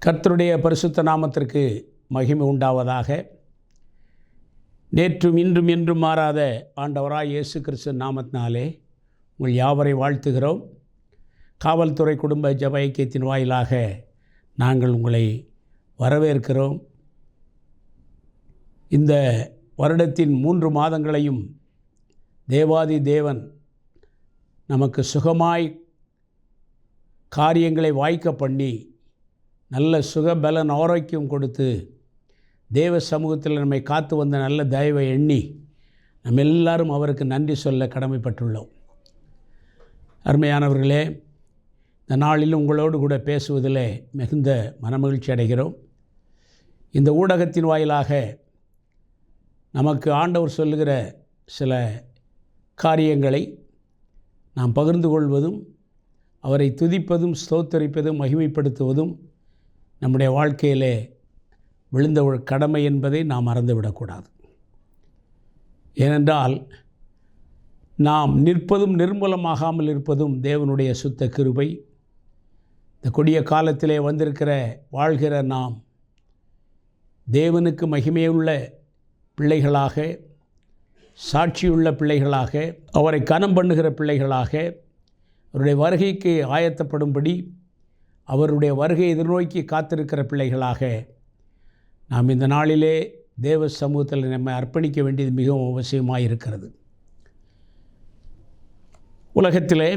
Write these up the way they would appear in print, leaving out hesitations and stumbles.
கர்த்தருடைய பரிசுத்த நாமத்திற்கு மகிமை உண்டாவதாக. நேற்றும் இன்றும் என்றும் மாறாத ஆண்டவராய் இயேசு கிறிஸ்து நாமத்தினாலே உங்கள் யாவரை வாழ்த்துகிறோம். காவல்துறை குடும்ப ஜெப ஐக்கியத்தின் வாயிலாக நாங்கள் உங்களை வரவேற்கிறோம். இந்த வருடத்தின் 3 மாதங்களையும் தேவாதி தேவன் நமக்கு சுகமாய் காரியங்களை வாய்க்க பண்ணி நல்ல சுகபலன் ஆரோக்கியம் கொடுத்து தேவ சமூகத்தில் நம்மை காத்து வந்த நல்ல தயவை எண்ணி நம்ம எல்லாரும் அவருக்கு நன்றி சொல்ல கடமைப்பட்டுள்ளோம். அருமையானவர்களே, இந்த நாளில் உங்களோடு கூட பேசுவதில் மிகுந்த மனமகிழ்ச்சி அடைகிறோம். இந்த ஊடகத்தின் வாயிலாக நமக்கு ஆண்டவர் சொல்லுகிற சில காரியங்களை நாம் பகிர்ந்து கொள்வதும் அவரை துதிப்பதும் ஸ்தோத்தரிப்பதும் மகிமைப்படுத்துவதும் நம்முடைய வாழ்க்கையிலே விழுந்த ஒரு கடமை என்பதை நாம் மறந்துவிடக்கூடாது. ஏனென்றால் நாம் நிற்பதும் நிர்மூலமாகாமல் இருப்பதும் தேவனுடைய சுத்த கிருபை. இந்த கொடிய காலத்திலே வந்திருக்கிற வாழ்கிற நாம் தேவனுக்கு மகிமையுள்ள பிள்ளைகளாக, சாட்சியுள்ள பிள்ளைகளாக, அவரை கனம் பண்ணுகிற பிள்ளைகளாக, அவருடைய வருகைக்கு ஆயத்தப்படும்படி அவருடைய வருகை எதிர்நோக்கி காத்திருக்கிற பிள்ளைகளாக நாம் இந்த நாளிலே தேவ சமூகத்தில் நம்மை அர்ப்பணிக்க வேண்டியது மிகவும் அவசியமாக இருக்கிறது. உலகத்திலே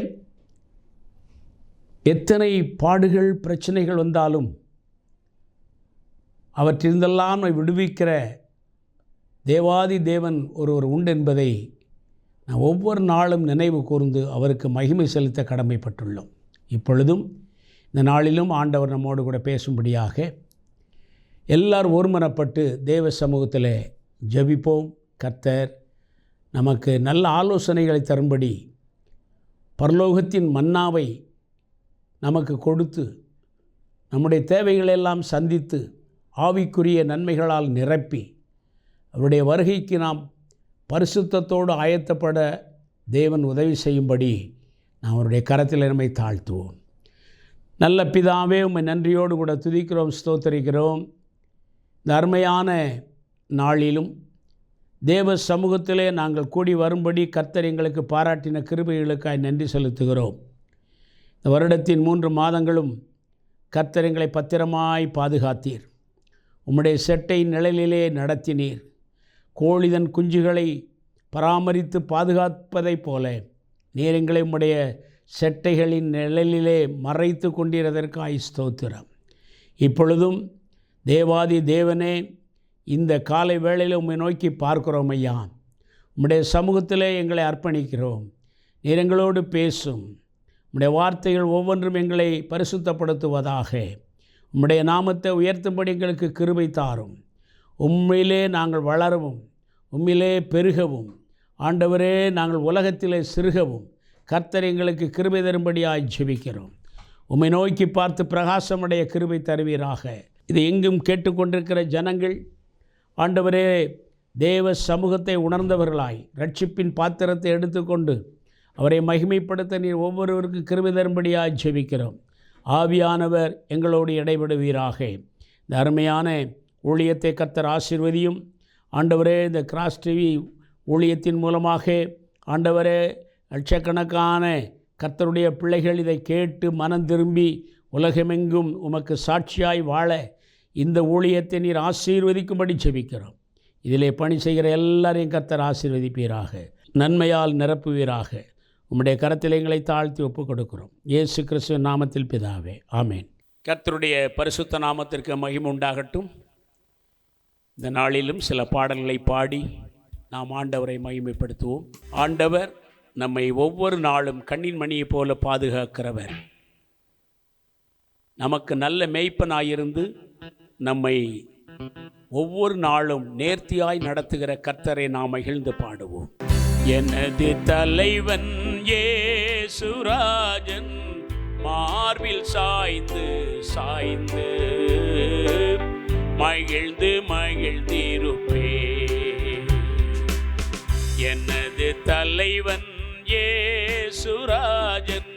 எத்தனை பாடுகள் பிரச்சனைகள் வந்தாலும் அவற்றிருந்தெல்லாம் விடுவிக்கிற தேவாதி தேவன் ஒருவர் உண்டு என்பதை நாம் ஒவ்வொரு நாளும் நினைவு கூர்ந்து அவருக்கு மகிமை செலுத்த கடமைப்பட்டுள்ளோம். இப்பொழுதும் இந்த நாளிலும் ஆண்டவர் நம்மோடு கூட பேசும்படியாக எல்லாரும் ஒருமனப்பட்டு தேவ சமூகத்தில் ஜெபிப்போம். கர்த்தர் நமக்கு நல்ல ஆலோசனைகளை தரும்படி பரலோகத்தின் மன்னாவை நமக்கு கொடுத்து நம்முடைய தேவைகளெல்லாம் சந்தித்து ஆவிக்குரிய நன்மைகளால் நிரப்பி அவருடைய வருகைக்கு நாம் பரிசுத்தத்தோடு ஆயத்தப்பட தேவன் உதவி செய்யும்படி நாம் அவருடைய கரத்தில் நம்மை தாழ்த்துவோம். நல்ல பிதாவே, உம்மை நன்றியோடு கூட துதிக்கிறோம், ஸ்தோத்தரிக்கிறோம். இந்த அருமையான நாளிலும் தேவ சமூகத்திலே நாங்கள் கூடி வரும்படி கர்த்தர் எங்களுக்கு பாராட்டின கிருபைகளுக்காய் நன்றி செலுத்துகிறோம். இந்த வருடத்தின் 3 மாதங்களும் கர்த்தர் எங்களை பத்திரமாய் பாதுகாத்தீர். உம்முடைய செட்டை நிழலிலே நடத்தினீர். கோழிதன் குஞ்சுகளை பராமரித்து பாதுகாப்பதைப் போல நீர் எங்களை உம்முடைய செட்டைகளின் நிழலிலே மறைத்து கொண்டிருந்ததற்காய் ஸ்தோத்திரம். இப்பொழுதும் தேவாதி தேவனே, இந்த காலை வேளையில் உம்மை நோக்கி பார்க்கிறோம் ஐயா. உம்முடைய சமூகத்திலே எங்களை அர்ப்பணிக்கிறோம். நீர் எங்களோடு பேசும். உம்முடைய வார்த்தைகள் ஒவ்வொன்றும் எங்களை பரிசுத்தப்படுத்துவதாக. உம்முடைய நாமத்தை உயர்த்தும்படி எங்களுக்கு கிருபை தாரும். உம்மிலே நாங்கள் வளரவும், உம்மிலே பெருகவும், ஆண்டவரே நாங்கள் உலகத்திலே சிறுகவும் கர்த்தர் எங்களுக்கு கிருபை தரும்படியாய் ஜெபிக்கிறோம். உம்மை நோக்கி பார்த்து பிரகாசமுடைய கிருபை தருவீராக. இதை எங்கும் கேட்டுக்கொண்டிருக்கிற ஜனங்கள் ஆண்டவரே தேவ சமூகத்தை உணர்ந்தவர்களாய் ரட்சிப்பின் பாத்திரத்தை எடுத்துக்கொண்டு அவரை மகிமைப்படுத்த நீர் ஒவ்வொருவருக்கும் கிருபை தரும்படியாய் ஜெபிக்கிறோம். ஆவியானவர் எங்களோடு இடைபடுவீராக. இந்த அருமையான ஊழியத்தை கர்த்தர் ஆசீர்வதியும். ஆண்டவரே, இந்த கிராஸ் டிவி ஊழியத்தின் மூலமாக ஆண்டவரே லட்சக்கணக்கான கர்த்தருடைய பிள்ளைகள் இதை கேட்டு மனம் திரும்பி உலகமெங்கும் உமக்கு சாட்சியாய் வாழ இந்த ஊழியத்தை நீர் ஆசீர்வதிக்கும்படி ஜெபிக்கிறோம். இதிலே பணி செய்கிற எல்லாரையும் கர்த்தர் ஆசீர்வதிப்பீராக, நன்மையால் நிரப்புவீராக. உம்முடைய கரத்தில் எங்களை தாழ்த்தி ஒப்புக் கொடுக்கிறோம். இயேசு கிறிஸ்துவின் நாமத்தில் பிதாவே, ஆமேன். கர்த்தருடைய பரிசுத்த நாமத்திற்கு மகிமை உண்டாகட்டும். இந்த நாளிலும் சில பாடல்களை பாடி நாம் ஆண்டவரை மகிமைப்படுத்துவோம். ஆண்டவர் நம்மை ஒவ்வொரு நாளும் கண்ணின் மணியைப் போல பாதுகாக்கிறவர். நமக்கு நல்ல மேய்ப்பனாயிருந்து நம்மை ஒவ்வொரு நாளும் நேர்த்தியாய் நடத்துகிற கர்த்தரை நாம் மகிழ்ந்து பாடுவோம். எனது தலைவன் இயேசுராஜன் மார்பில் சாய்ந்து சாய்ந்து மகிழ்ந்து மகிழ்ந்திருப்பே. எனது தலைவன் இயேசுராஜன்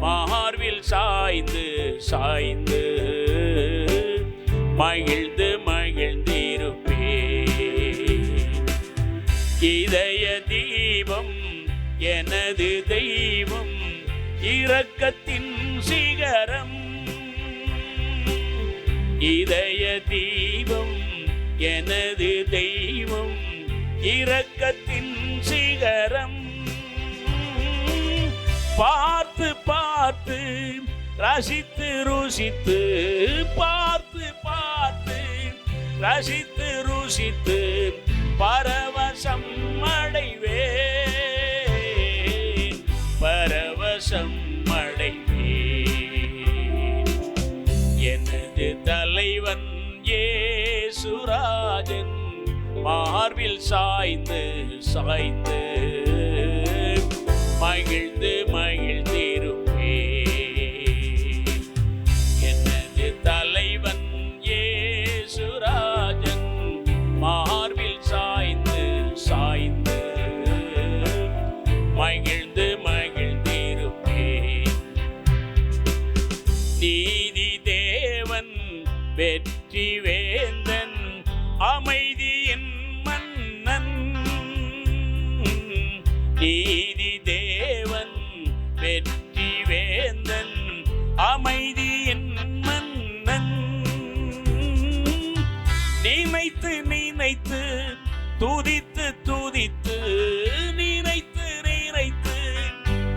மார்பில் சாய்ந்து சாய்ந்து மகிழ்ந்து மகிழ்ந்திருப்பே. இதய தீபம் எனது தெய்வம், இரக்கத்தின் சிகரம். இதய தீபம் எனது தெய்வம், இரக்கத்தின் சிகரம். பார்த்து பார்த்து ரசித்து ருசித்து, பார்த்து பார்த்து ரசித்து ருசித்து பரவசம் அடைவேன், பரவசம் அடைவேன். எனது தலைவன் இயேசுராஜன் மார்பில் சாய்ந்து சாய்ந்து மகிழ்ந்து மகிழ்ந்திருப்பேன். எனது தலைவன் இயேசுராஜன் மார்பில் சாய்ந்து சாய்ந்து மகிழ்ந்து மகிழ்ந்திருப்பேன். நீதி தேவன் வெற்றி வேந்தன், அமைதியின் மன்னன். நீதி தேவன் வெற்றி வேந்தன், அமைதியின் மன்னன். நினைத்து நினைத்து துதித்து துதித்து, நினைத்து நினைத்து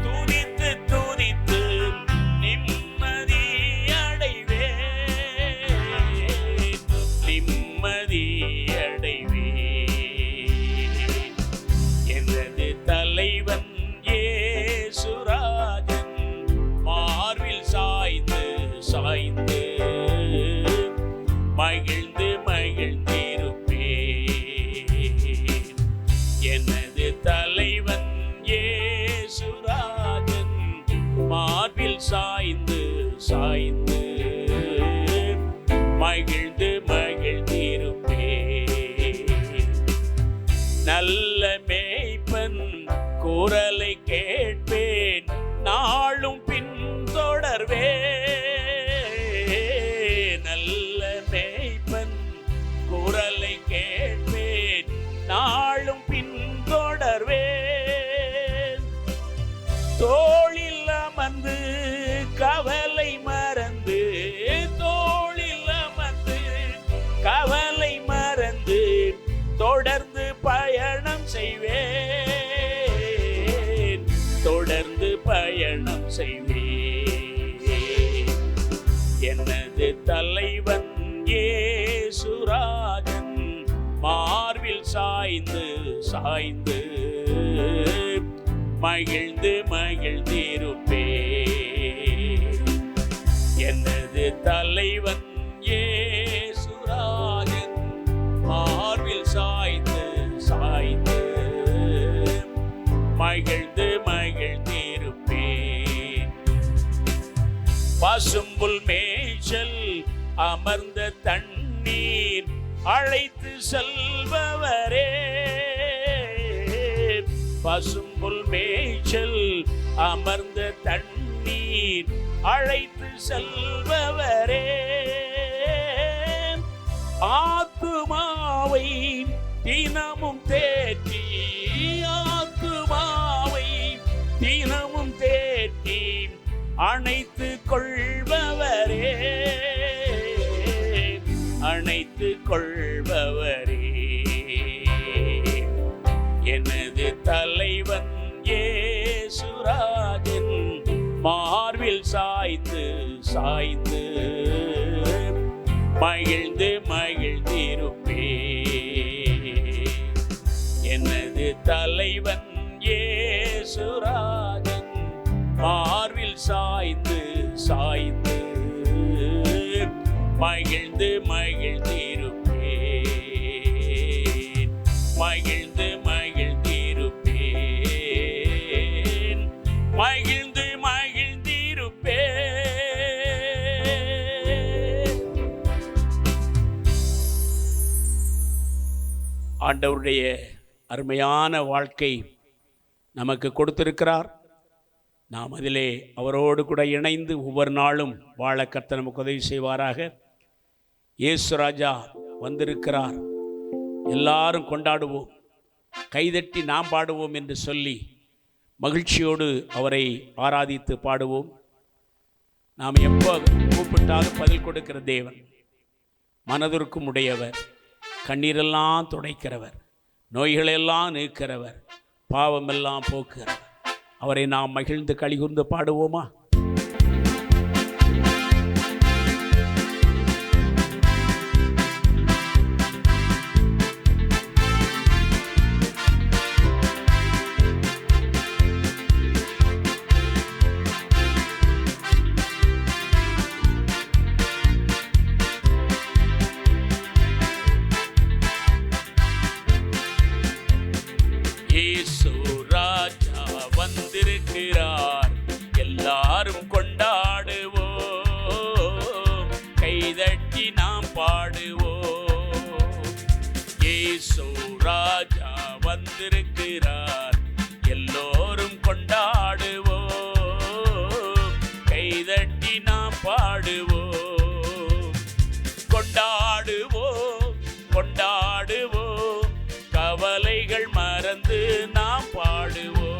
துதித்து துதித்து நிம்மதி அடைவேன், நிம்மதி அடைவேன். எனது தலைவன் இயேசுராஜன் மார்பில் சாய்ந்து சாய்ந்து மகிழ்ந்து மகிழ்ந்திருப்பேன். எனது தலைவன் இயேசுராஜன் மார்பில் சாய்ந்து சாய்ந்து மகிழ்ந்து மகிழ்ந்திருப்பேன். நல்ல மேய்ப்பன் குரலை கேட்பேன், நாளும் பின்தொடர்வேன். நல்ல மேய்ப்பன் குரலை கேட்பேன், நாளும் பின்தொடர்வேன். தோளில் அமர்ந்து கவலை மறந்து, தோளில் அமர்ந்து கவலை மறந்து தொடர்ந்து பயணம் செய்வேன், தொடர்ந்து பயணம் செய்வேன். எனது தலைவன் இயேசுராஜன் மார்பில் சாய்ந்து சாய்ந்து மகிழ்ந்து மகிழ்ந்திருப்பேன். எனது தலைவன் இயேசுராஜன் மார்பில் சாய்ந்து சாய்ந்து மகிழ்ந்து மகிழ்ந்திருப்பேன். பசும்புல் மேய்ச்சல் அமர்ந்த தண்ணீர் அழைத்து செல்பவரே. பசும்புல் மேய்ச்சல் அமர்ந்த தண்ணீர் அழைத்து செல்பவரே. ஆத்துமாவை தினமும் தேற்றி, ஆத்துமாவை தினமும் தேற்றி அணைத்து கொள்பவரே, அணைத்து கொள்பவரே. எனது தலைவன் இயேசுராஜன் மார்பில் சாய்ந்து சாய்ந்து மகிழ்ந்து மகிழ்ந்திருப்பேன். எனது தலைவன் இயேசுராஜன் மார்பில் சாய்ந்து சாய்ந்து மகிழ்ந்து மகிழ்ந்திருப்பேன், மகிழ்ந்து மகிழ்ந்திருப்பேன், மகிழ்ந்து மகிழ்ந்திருப்பேன். ஆண்டவருடைய அருமையான வாழ்க்கை நமக்கு கொடுத்திருக்கிறார். நாம் அதிலே அவரோடு கூட இணைந்து ஒவ்வொரு நாளும் வாழ கர்த்தர் நமக்கு உதவி செய்வாராக. இயேசு ராஜா வந்திருக்கிறார், எல்லாரும் கொண்டாடுவோம், கைதட்டி நாம் பாடுவோம் என்று சொல்லி மகிழ்ச்சியோடு அவரை ஆராதித்து பாடுவோம். நாம் எப்போ கூப்பிட்டாலும் பதில் கொடுக்கிற தேவன், மனதிற்கும் உடையவர், கண்ணீரெல்லாம் துடைக்கிறவர், நோய்களெல்லாம் நீக்கிறவர், பாவமெல்லாம் போக்குகிறவர். அவரை நாம் மகிழ்ந்து களிகூர்ந்து பாடுவோமா? வந்திருக்கிறார், எல்லாரும் கொண்டாடுவோம், கைதட்டி நாம் பாடுவோம். இயேசு ராஜா வந்திருக்கிறார், எல்லோரும் கொண்டாடுவோம், கைதட்டி நாம் பாடுவோம். கொண்டாடுவோம், கொண்டாடுவோம், கவலைகள் மறந்து நாம் பாடுவோம்.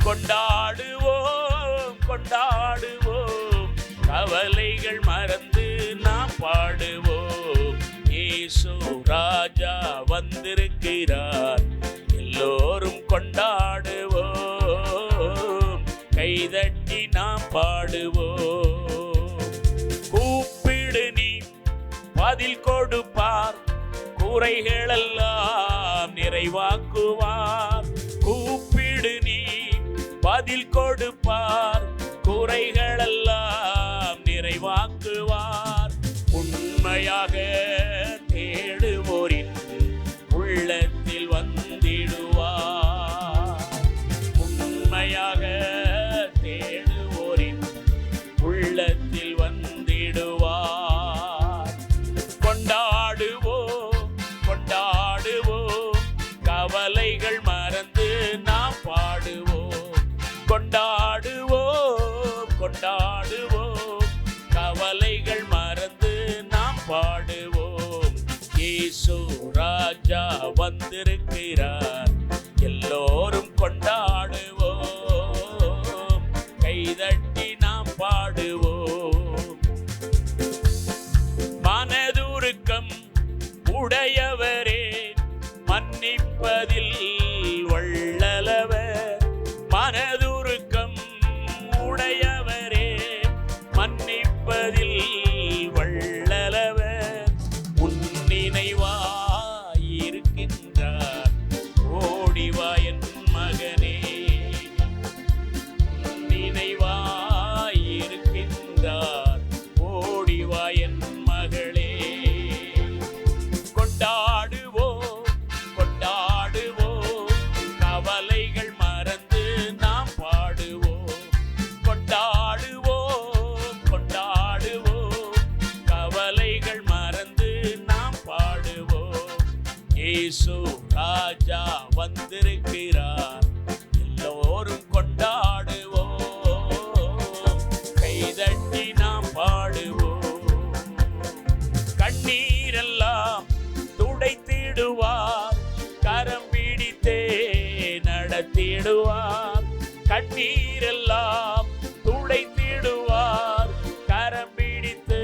கொண்டாடுவோம், கொண்டாடுவோம், கவலைகள் மறந்து நாம் பாடுவோம். இயேசு ராஜா வந்திருக்கிறார், எல்லோரும் கொண்டாடுவோம், கைதட்டி நாம் பாடுவோம். கூப்பிடு நீ பதில் கொடுப்பார், குறைகளெல்லாம் நிறைவாக்குவார். கூப்பிடு நீ பதில் கொடுப்பார், குறைகளெல்லாம் நிறைவாக்குவார். உண்மையாக தேடுவோரின் உள்ளத்தில் வந்திடுவார். உண்மையாக தேடுவோரின் உள்ளத்தில் வந்திடுவார். கொண்டாடுவோம், கொண்டாடுவோம், கவலைகள் மறந்து நாம் பாடுவோம். கொண்டாடுவோம், கொண்டாடுவோம், கவலைகள் மறந்து நாம் பாடுவோம். இயேசு ராஜா வந்திருக்கிறார், எல்லோரும் கொண்டாடுவோம், கைதட்டி நாம் பாடுவோம். மனதுருக்கம் உடையவரே, மன்னிப்பதில் வல்லவர். மனதுருக்கம் உடையவரே, மன்னிப்பதில் வல்லவர். உன் நினைவாயிருக்கின்றார், ஓடிவா என் மகனே. உன் நினைவாயிருக்கின்றார், ஓடிவா என் மகளே. கொண்டாடுவோம், கொண்டாடுவோம், கவலைகள் மறந்து நாம் பாடுவோம். கொண்டாடுவோம், கொண்டாடுவோம், கவலைகள் மறந்து நாம் பாடுவோம். இயேசு ராஜா வந்திருக்கிறார், எல்லோரும் கொண்டாடுவோம், கைதட்டி நாம் பாடுவோம். கண்ணீரெல்லாம் துடைத்திடுவார், கரம் பிடித்தே நடத்திடுவார். கண்ணீரெல்லாம் துடைத்திடுவார், கரம் பிடித்து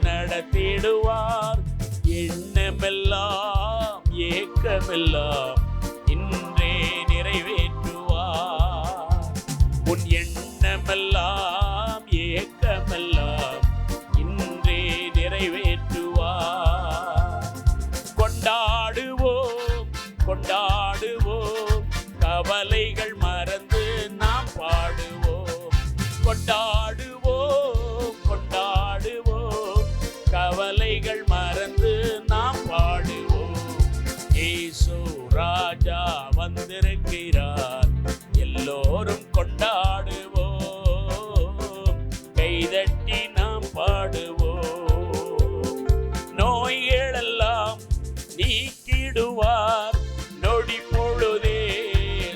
நடத்திடுவார். எண்ணமெல்லாம் ஏக்கமெல்லாம் இன்றே நிறைவேற்றுவார். உன் எண்ணமெல்லாம் ஏக்கமெல்லாம் இன்றே நிறைவேற்றுவார். கொண்டாடுவோம், கொண்டாடுவோம், கவலைகள் மறந்து நாம் பாடுவோம். கொண்டாடுவோம், கொண்டாடுவோம், கவலைகள் மறந்து நாம் பாடுவோம். இயேசு ராஜா வந்திருக்கிறார், எல்லோரும் கொண்டாடுவோம், கைதட்டி நாம் பாடுவோம். நோய்களெல்லாம் நீக்கிடுவார், நொடி பொழுதே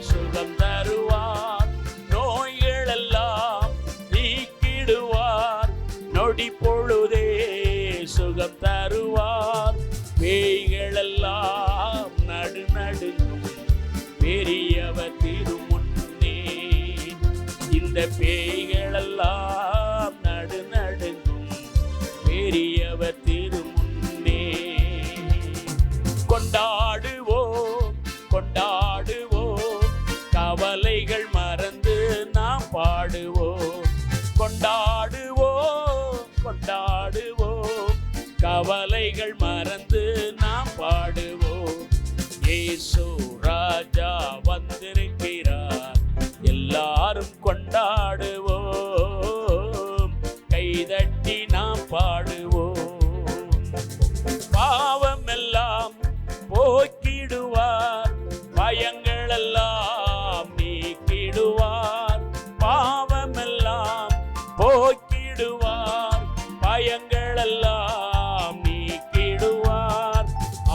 சுகம் தருவார். நோய்களெல்லாம் நீக்கிடுவார், நொடி பொழுதே சுகம் இந்த பேய்களெல்லாம் நடுநடுங்கும் பெரியவர் திருமுன்னே. கொண்டாடுவோம் கொண்டாடுவோம், கவலைகள் மறந்து நாம் பாடுவோம். கொண்டாடுவோம் கொண்டாடுவோம், கவலைகள் மறந்து நாம் பாடுவோம். இயேசு ராஜா வந்திருக்கிறார், எல்லாரும் கொண்டாடுவோம். கைதட்டி நாம் பாடுவோம். பாவம் எல்லாம் போக்கிடுவார், பயங்கள் எல்லாம் நீக்கிடுவார். பாவம் எல்லாம் போக்கிடுவார், பயங்கள் எல்லாம் நீக்கிடுவார்.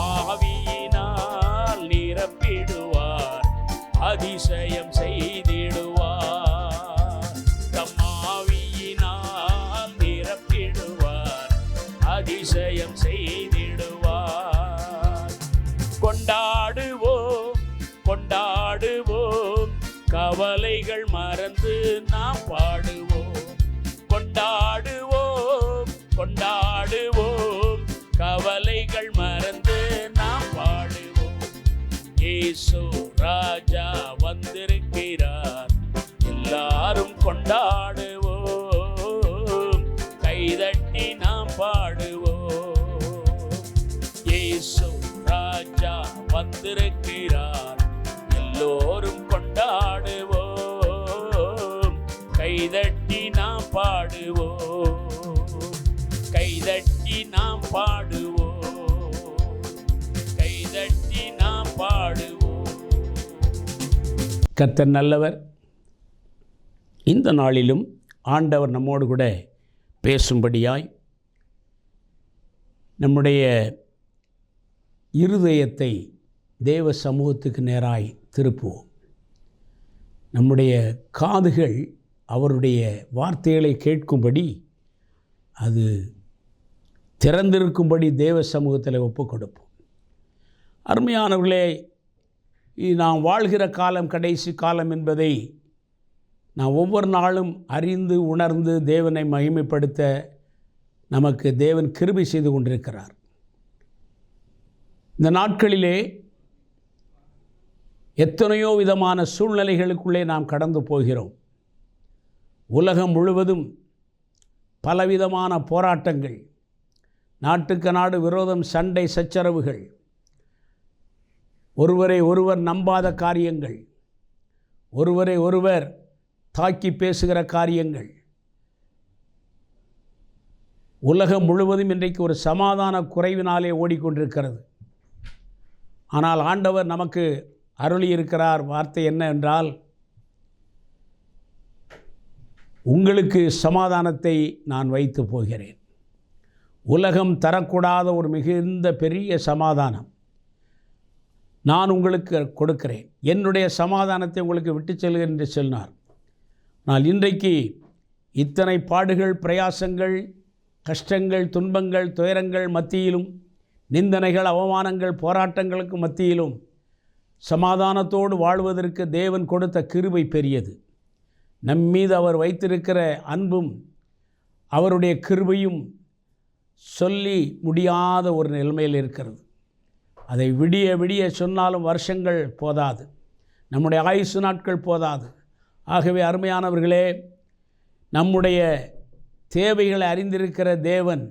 ஆவியினால் நிரப்பிடுவார், அதிசயம் செய்திடுவார். தம் ஆவியினால் நிரப்பிடுவார், அதிசயம் செய்திடுவார். கொண்டாடுவோம் கொண்டாடுவோம், கவலைகள் மறந்து நாம் பாடுவோம். கொண்டாடுவோம் கொண்டாடுவோம், கவலைகள் மறந்து நாம் பாடுவோம். இயேசு ராஜா வந்திருக்கிறார், எல்லாரும் கொண்டாடுவோம். கைதட்டி நாம் பாடுவோம். இயேசு ராஜா வந்திருக்கிறார், எல்லோரும் கொண்டாடுவோம். கைதட்டி நாம் பாடுவோம். கைதட்டி நாம் பாடுவோம். கைதட்டி நாம் பாடுவோம். கர்த்தர் நல்லவர். இந்த நாளிலும் ஆண்டவர் நம்மோடு கூட பேசும்படியாய் நம்முடைய இருதயத்தை தேவ சமூகத்துக்கு நேராய் திருப்புவோம். நம்முடைய காதுகள் அவருடைய வார்த்தைகளை கேட்கும்படி, அது திறந்திருக்கும்படி தேவ சமூகத்தில் ஒப்புக் கொடுப்போம். அருமையானவர்களே, நாம் வாழ்கிற காலம் கடைசி காலம் என்பதை நாம் ஒவ்வொரு நாளும் அறிந்து உணர்ந்து தேவனை மகிமைப்படுத்த நமக்கு தேவன் கிருபை செய்து கொண்டிருக்கிறார். இந்த நாட்களிலே எத்தனையோ விதமான சூழ்நிலைகளுக்குள்ளே நாம் கடந்து போகிறோம். உலகம் முழுவதும் பலவிதமான போராட்டங்கள், நாட்டுக்கு நாடு விரோதம், சண்டை சச்சரவுகள், ஒருவரை ஒருவர் நம்பாத காரியங்கள், ஒருவரை ஒருவர் தாக்கி பேசுகிற காரியங்கள். உலகம் முழுவதும் இன்றைக்கு ஒரு சமாதான குறைவினாலே ஓடிக்கொண்டிருக்கிறது. ஆனால் ஆண்டவர் நமக்கு அருளியிருக்கிறார் வார்த்தை என்ன என்றால், உங்களுக்கு சமாதானத்தை நான் வைத்து போகிறேன். உலகம் தரக்கூடாத ஒரு மிகுந்த பெரிய சமாதானம் நான் உங்களுக்கு கொடுக்கிறேன். என்னுடைய சமாதானத்தை உங்களுக்கு விட்டு செல்கிறேன் என்று சொன்னார். ஆனால் இன்றைக்கு இத்தனை பாடுகள், பிரயாசங்கள், கஷ்டங்கள், துன்பங்கள், துயரங்கள் மத்தியிலும், நிந்தனைகள், அவமானங்கள், போராட்டங்களுக்கு மத்தியிலும் சமாதானத்தோடு வாழ்வதற்கு தேவன் கொடுத்த கிருபை பெரியது. நம்மீது அவர் வைத்திருக்கிற அன்பும் அவருடைய கிருபையும் சொல்லி முடியாத ஒரு நிலைமையில் இருக்கிறது. அதை விடிய விடிய சொன்னாலும் வருஷங்கள் போதாது, நம்முடைய ஆயுசு நாட்கள் போதாது. ஆகவே அருமையானவர்களே, நம்முடைய தேவைகளை அறிந்திருக்கிற தேவன்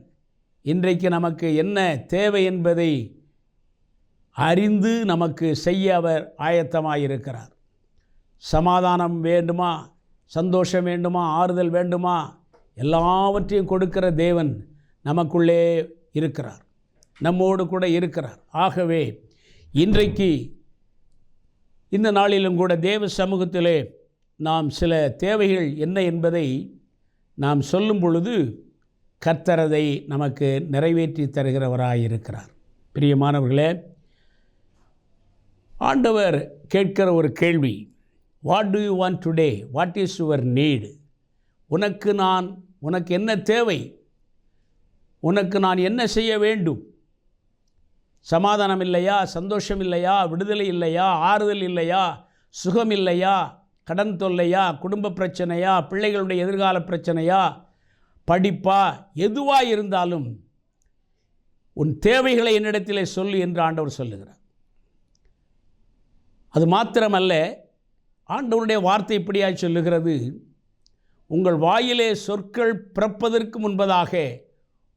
இன்றைக்கு நமக்கு என்ன தேவை என்பதை அறிந்து நமக்கு செய்ய அவர் ஆயத்தமாயிருக்கிறார். சமாதானம் வேண்டுமா, சந்தோஷம் வேண்டுமா, ஆறுதல் வேண்டுமா, எல்லாவற்றையும் கொடுக்கிற தேவன் நமக்குள்ளே இருக்கிறார், நம்மோடு கூட இருக்கிறார். ஆகவே இன்றைக்கு இந்த நாளிலும் கூட தேவ சமூகத்திலே நாம் சில தேவைகள் என்ன என்பதை நாம் சொல்லும் பொழுது கர்த்தர் அதை நமக்கு நிறைவேற்றி தருகிறவராயிருக்கிறார். பிரியமானவர்களே, ஆண்டவர் கேட்கிற ஒரு கேள்வி, what do you want today, what is your need? உனக்கு என்ன தேவை? உனக்கு நான் என்ன செய்ய வேண்டும்? சமாதானம் இல்லையா? சந்தோஷம் இல்லையா? விடுதலை இல்லையா? ஆறுதல் இல்லையா? சுகம் இல்லையா? கடன் தொல்லையா, குடும்ப பிரச்சனையா, பிள்ளைகளுடைய எதிர்கால பிரச்சனையா, படிப்பா, எதுவாக இருந்தாலும் உன் தேவைகளை என்னிடத்திலே சொல்லு என்று ஆண்டவர் சொல்லுகிறார். அது மாத்திரமல்ல, ஆண்டவருடைய வார்த்தை இப்படியாய் சொல்லுகிறது, உங்கள் வாயிலே சொற்கள் பிறப்பதற்கு முன்பதாக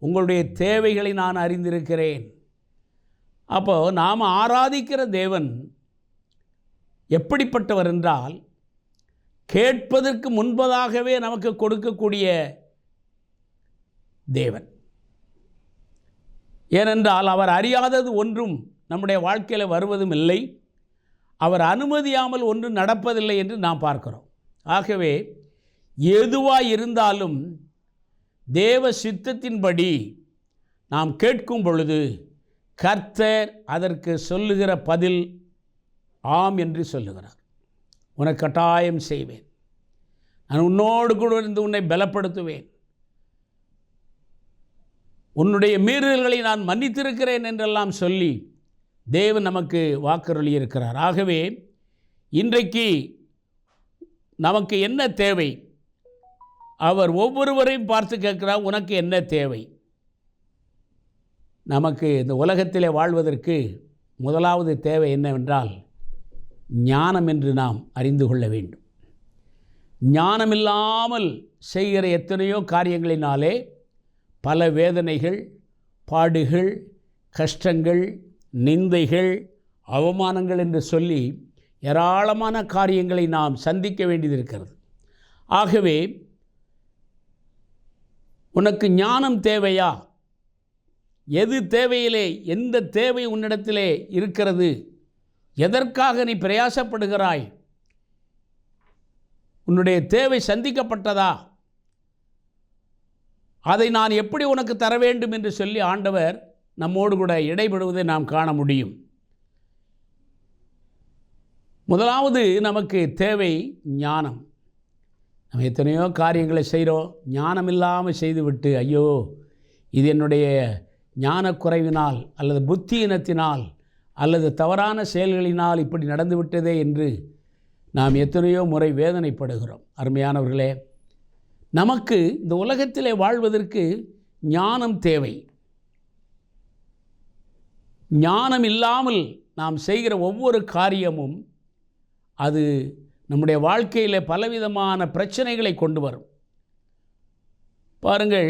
உங்களுடைய தேவைகளை நான் அறிந்திருக்கிறேன். அப்போ நாம் ஆராதிக்கிற தேவன் எப்படிப்பட்டவர் என்றால், கேட்பதற்கு முன்பதாகவே நமக்கு கொடுக்கக்கூடிய தேவன். ஏனென்றால் அவர் அறியாதது ஒன்றும் நம்முடைய வாழ்க்கையில் வருவதும் இல்லை, அவர் அனுமதியாமல் ஒன்றும் நடப்பதில்லை என்று நாம் பார்க்கிறோம். ஆகவே எதுவாக இருந்தாலும் தேவ சித்தத்தின்படி நாம் கேட்கும் பொழுது கர்த்தர் அதற்கு சொல்லுகிற பதில் ஆம் என்று சொல்லுகிறார். உனக்கு கட்டாயம் செய்வேன், நான் உன்னோடு கூட இருந்து உன்னை பலப்படுத்துவேன், உன்னுடைய மீறுதல்களை நான் மன்னித்திருக்கிறேன் என்றெல்லாம் சொல்லி தேவன் நமக்கு வாக்குறுதி இருக்கிறார். ஆகவே இன்றைக்கு நமக்கு என்ன தேவை, அவர் ஒவ்வொருவரையும் பார்த்து கேட்கிறார், உனக்கு என்ன தேவை? நமக்கு இந்த உலகத்திலே வாழ்வதற்கு முதலாவது தேவை என்னவென்றால் ஞானம் என்று நாம் அறிந்து கொள்ள வேண்டும். ஞானமில்லாமல் செய்கிற எத்தனையோ காரியங்களினாலே பல வேதனைகள், பாடுகள், கஷ்டங்கள், நிந்தைகள், அவமானங்கள் என்று சொல்லி ஏராளமான காரியங்களை நாம் சந்திக்க வேண்டியது இருக்கிறது. ஆகவே உனக்கு ஞானம் தேவையா? எது தேவையிலே, எந்த தேவை உன்னிடத்திலே இருக்கிறது, எதற்காக நீ பிரயாசப்படுகிறாய், உன்னுடைய தேவை சந்திக்கப்பட்டதா, அதை நான் எப்படி உனக்கு தர வேண்டும் என்று சொல்லி ஆண்டவர் நம்மோடு கூட இடைபடுவதை நாம் காண முடியும். முதலாவது நமக்கு தேவை ஞானம். நம்ம எத்தனையோ காரியங்களை செய்கிறோம், ஞானம் இல்லாமல் செய்துவிட்டு ஐயோ இது என்னுடைய ஞானக்குறைவினால் அல்லது புத்தியினத்தினால் அல்லது தவறான செயல்களினால் இப்படி நடந்துவிட்டதே என்று நாம் எத்தனையோ முறை வேதனைப்படுகிறோம். அருமையானவர்களே, நமக்கு இந்த உலகத்திலே வாழ்வதற்கு ஞானம் தேவை. ஞானம் இல்லாமல் நாம் செய்கிற ஒவ்வொரு காரியமும் அது நம்முடைய வாழ்க்கையில் பலவிதமான பிரச்சனைகளை கொண்டு வரும். பாருங்கள்,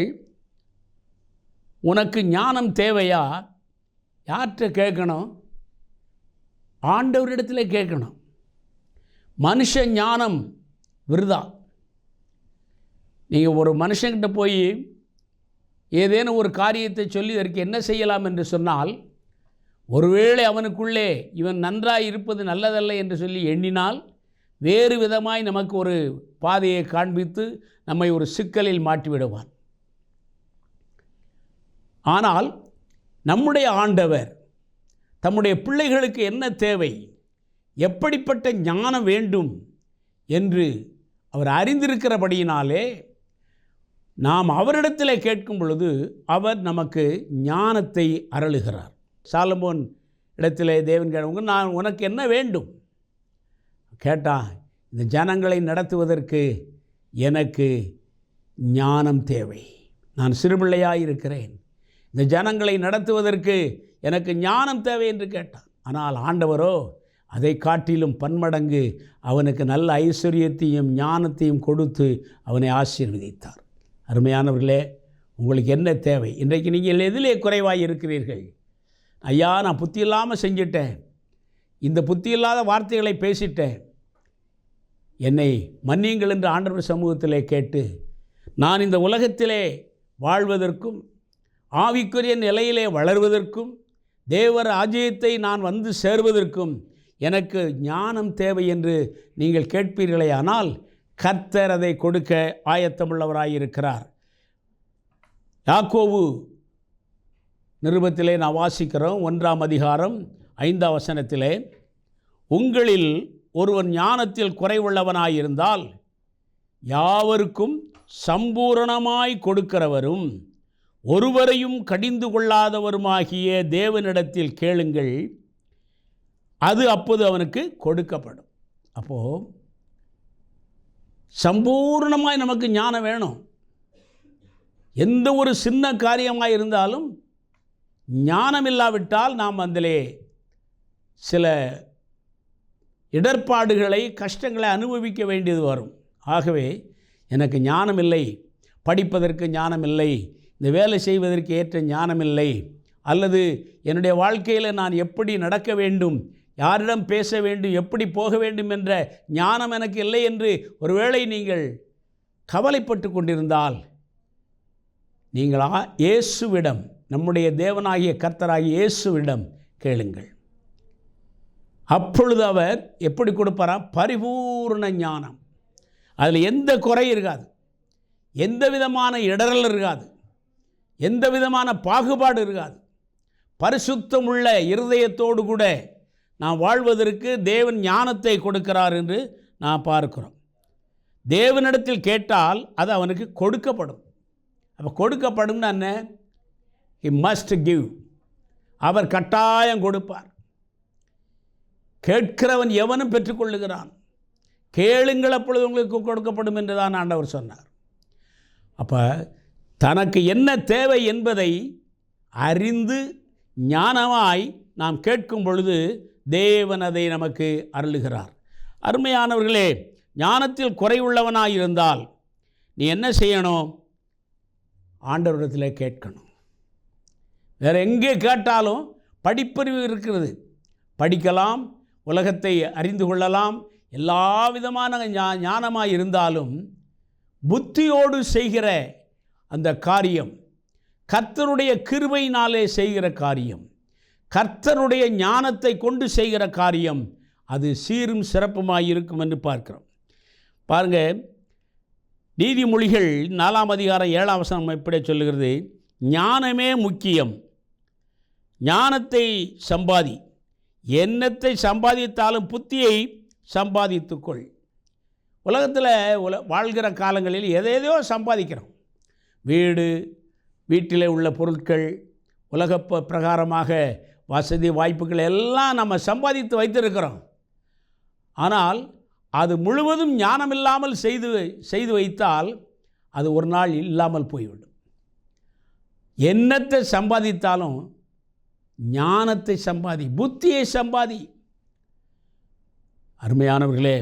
உனக்கு ஞானம் தேவையா? யார்கிட்ட கேட்கணும்? ஆண்டவரிடத்தில் கேட்கணும். மனுஷ ஞானம் விருதா. நீங்கள் ஒரு மனுஷங்கிட்ட போய் ஏதேனும் ஒரு காரியத்தை சொல்லி அதற்கு என்ன செய்யலாம் என்று சொன்னால், ஒருவேளை அவனுக்குள்ளே இவன் நன்றாய் இருப்பது நல்லதல்ல என்று சொல்லி எண்ணினால் வேறு விதமாய் நமக்கு ஒரு பாதையை காண்பித்து நம்மை ஒரு சிக்கலில் மாட்டிவிடுவான். ஆனால் நம்முடைய ஆண்டவர் தம்முடைய பிள்ளைகளுக்கு என்ன தேவை, எப்படிப்பட்ட ஞானம் வேண்டும் என்று அவர் அறிந்திருக்கிறபடியினாலே நாம் அவரிடத்தில் கேட்கும் பொழுது அவர் நமக்கு ஞானத்தை அருளுகிறார். சாலமோன் இடத்திலே தேவன் கேட்க, நான் உனக்கு என்ன வேண்டும் கேட்டான். இந்த ஜனங்களை நடத்துவதற்கு எனக்கு ஞானம் தேவை, நான் சிறுபிள்ளையாக இருக்கிறேன், இந்த ஜனங்களை நடத்துவதற்கு எனக்கு ஞானம் தேவை என்று கேட்டான். ஆனால் ஆண்டவரோ அதை காட்டிலும் பன்மடங்கு அவனுக்கு நல்ல ஐஸ்வர்யத்தையும் ஞானத்தையும் கொடுத்து அவனை ஆசீர்வதித்தார். அருமையானவர்களே, உங்களுக்கு என்ன தேவை? இன்றைக்கு நீங்கள் எதிலே குறைவாக இருக்கிறீர்கள்? ஐயா, நான் புத்தி இல்லாமல் செஞ்சிட்டேன், இந்த புத்தி இல்லாத வார்த்தைகளை பேசிட்டேன், என்னை மன்னியுங்கள் என்று ஆண்டவர் சமூகத்திலே கேட்டு நான் இந்த உலகத்திலே வாழ்வதற்கும் ஆவிக்குரிய நிலையிலே வளர்வதற்கும் தேவ ராஜ்யத்தை நான் வந்து சேர்வதற்கும் எனக்கு ஞானம் தேவை என்று நீங்கள் கேட்பீர்களே, ஆனால் கர்த்தர் அதை கொடுக்க ஆயத்தமுள்ளவராயிருக்கிறார். யாக்கோபு நிருபத்திலே நான் வாசிக்கிறோம், 1ஆம் அதிகாரம் 5ஆம் வசனத்திலே, உங்களில் ஒருவன் ஞானத்தில் குறைவுள்ளவனாயிருந்தால் யாவருக்கும் சம்பூரணமாய் கொடுக்கிறவரும் ஒருவரையும் கடிந்து கொள்ளாதவருமாகிய தேவனிடத்தில் கேளுங்கள், அது அப்போது அவனுக்கு கொடுக்கப்படும். அப்போது சம்பூர்ணமாய் நமக்கு ஞானம் வேணும். எந்த ஒரு சின்ன காரியமாக இருந்தாலும் ஞானம் இல்லாவிட்டால் நாம் அதிலே சில இடர்பாடுகளை, கஷ்டங்களை அனுபவிக்க வேண்டியது வரும். ஆகவே எனக்கு ஞானம் இல்லை, படிப்பதற்கு ஞானம் இல்லை, இந்த வேலை செய்வதற்கு ஏற்ற ஞானம் இல்லை, அல்லது என்னுடைய வாழ்க்கையில் நான் எப்படி நடக்க வேண்டும், யாரிடம் பேச வேண்டும், எப்படி போக வேண்டும் என்ற ஞானம் எனக்கு இல்லை என்று ஒருவேளை நீங்கள் கவலைப்பட்டு கொண்டிருந்தால், நீங்கள் இயேசுவிடம், நம்முடைய தேவனாகிய கர்த்தராகிய இயேசுவிடம் கேளுங்கள். அப்பொழுது அவர் எப்படி கொடுப்பாராம்? பரிபூர்ண ஞானம். அதில் எந்த குறை இருக்காது, எந்த விதமான இடரல் இருக்காது, எந்த விதமான பாகுபாடு இருக்காது. பரிசுத்தம் உள்ள இருதயத்தோடு கூட நாம் வாழ்வதற்கு தேவன் ஞானத்தை கொடுக்கிறார் என்று நாம் பார்க்கிறோம். தேவனிடத்தில் கேட்டால் அது அவனுக்கு கொடுக்கப்படும். அப்போ கொடுக்கப்படும்னா என்ன? He must give. அவர் கட்டாயம் கொடுப்பார். கேட்கிறவன் எவனும் பெற்றுக்கொள்ளுகிறான். கேளுங்கள் அப்பொழுது உங்களுக்கு கொடுக்கப்படும் என்று தான் ஆண்டவர் சொன்னார். அப்போ தனக்கு என்ன தேவை என்பதை அறிந்து ஞானமாய் நாம் கேட்கும் பொழுது தேவன் அதை நமக்கு அருளுகிறார். அருமையானவர்களே, ஞானத்தில் குறைவுள்ளவனாக இருந்தால் நீ என்ன செய்யணும்? ஆண்டவரிடத்தில் கேட்கணும். வேறு எங்கே கேட்டாலும் படிப்பறிவு இருக்கிறது, படிக்கலாம், உலகத்தை அறிந்து கொள்ளலாம், எல்லா விதமான ஞானமாக இருந்தாலும் புத்தியோடு செய்கிற அந்த காரியம், கர்த்தருடைய கிருபையினாலே செய்கிற காரியம், கர்த்தருடைய ஞானத்தை கொண்டு செய்கிற காரியம், அது சீரும் சிறப்புமாய் இருக்கும் என்று பார்க்கிறோம். பாருங்கள், நீதிமொழிகள் 4 அதிகாரம் 7 வசனம் இப்படி சொல்லுகிறது, ஞானமே முக்கியம், ஞானத்தை சம்பாதி, எண்ணத்தை சம்பாதித்தாலும் புத்தியை சம்பாதித்துக்கொள். உலகத்தில் வாழ்கிற காலங்களில் எதையோ சம்பாதிக்கிறோம். வீடு, வீட்டில் உள்ள பொருட்கள், உலக பிரகாரமாக வசதி வாய்ப்புகள் எல்லாம் நம்ம சம்பாதித்து வைத்திருக்கிறோம். ஆனால் அது முழுவதும் ஞானம் இல்லாமல் செய்து வைத்தால் அது ஒரு நாள் இல்லாமல் போய்விடும். எண்ணத்தை சம்பாதித்தாலும் ஞானத்தை சம்பாதி, புத்தியை சம்பாதி. அருமையானவர்களே,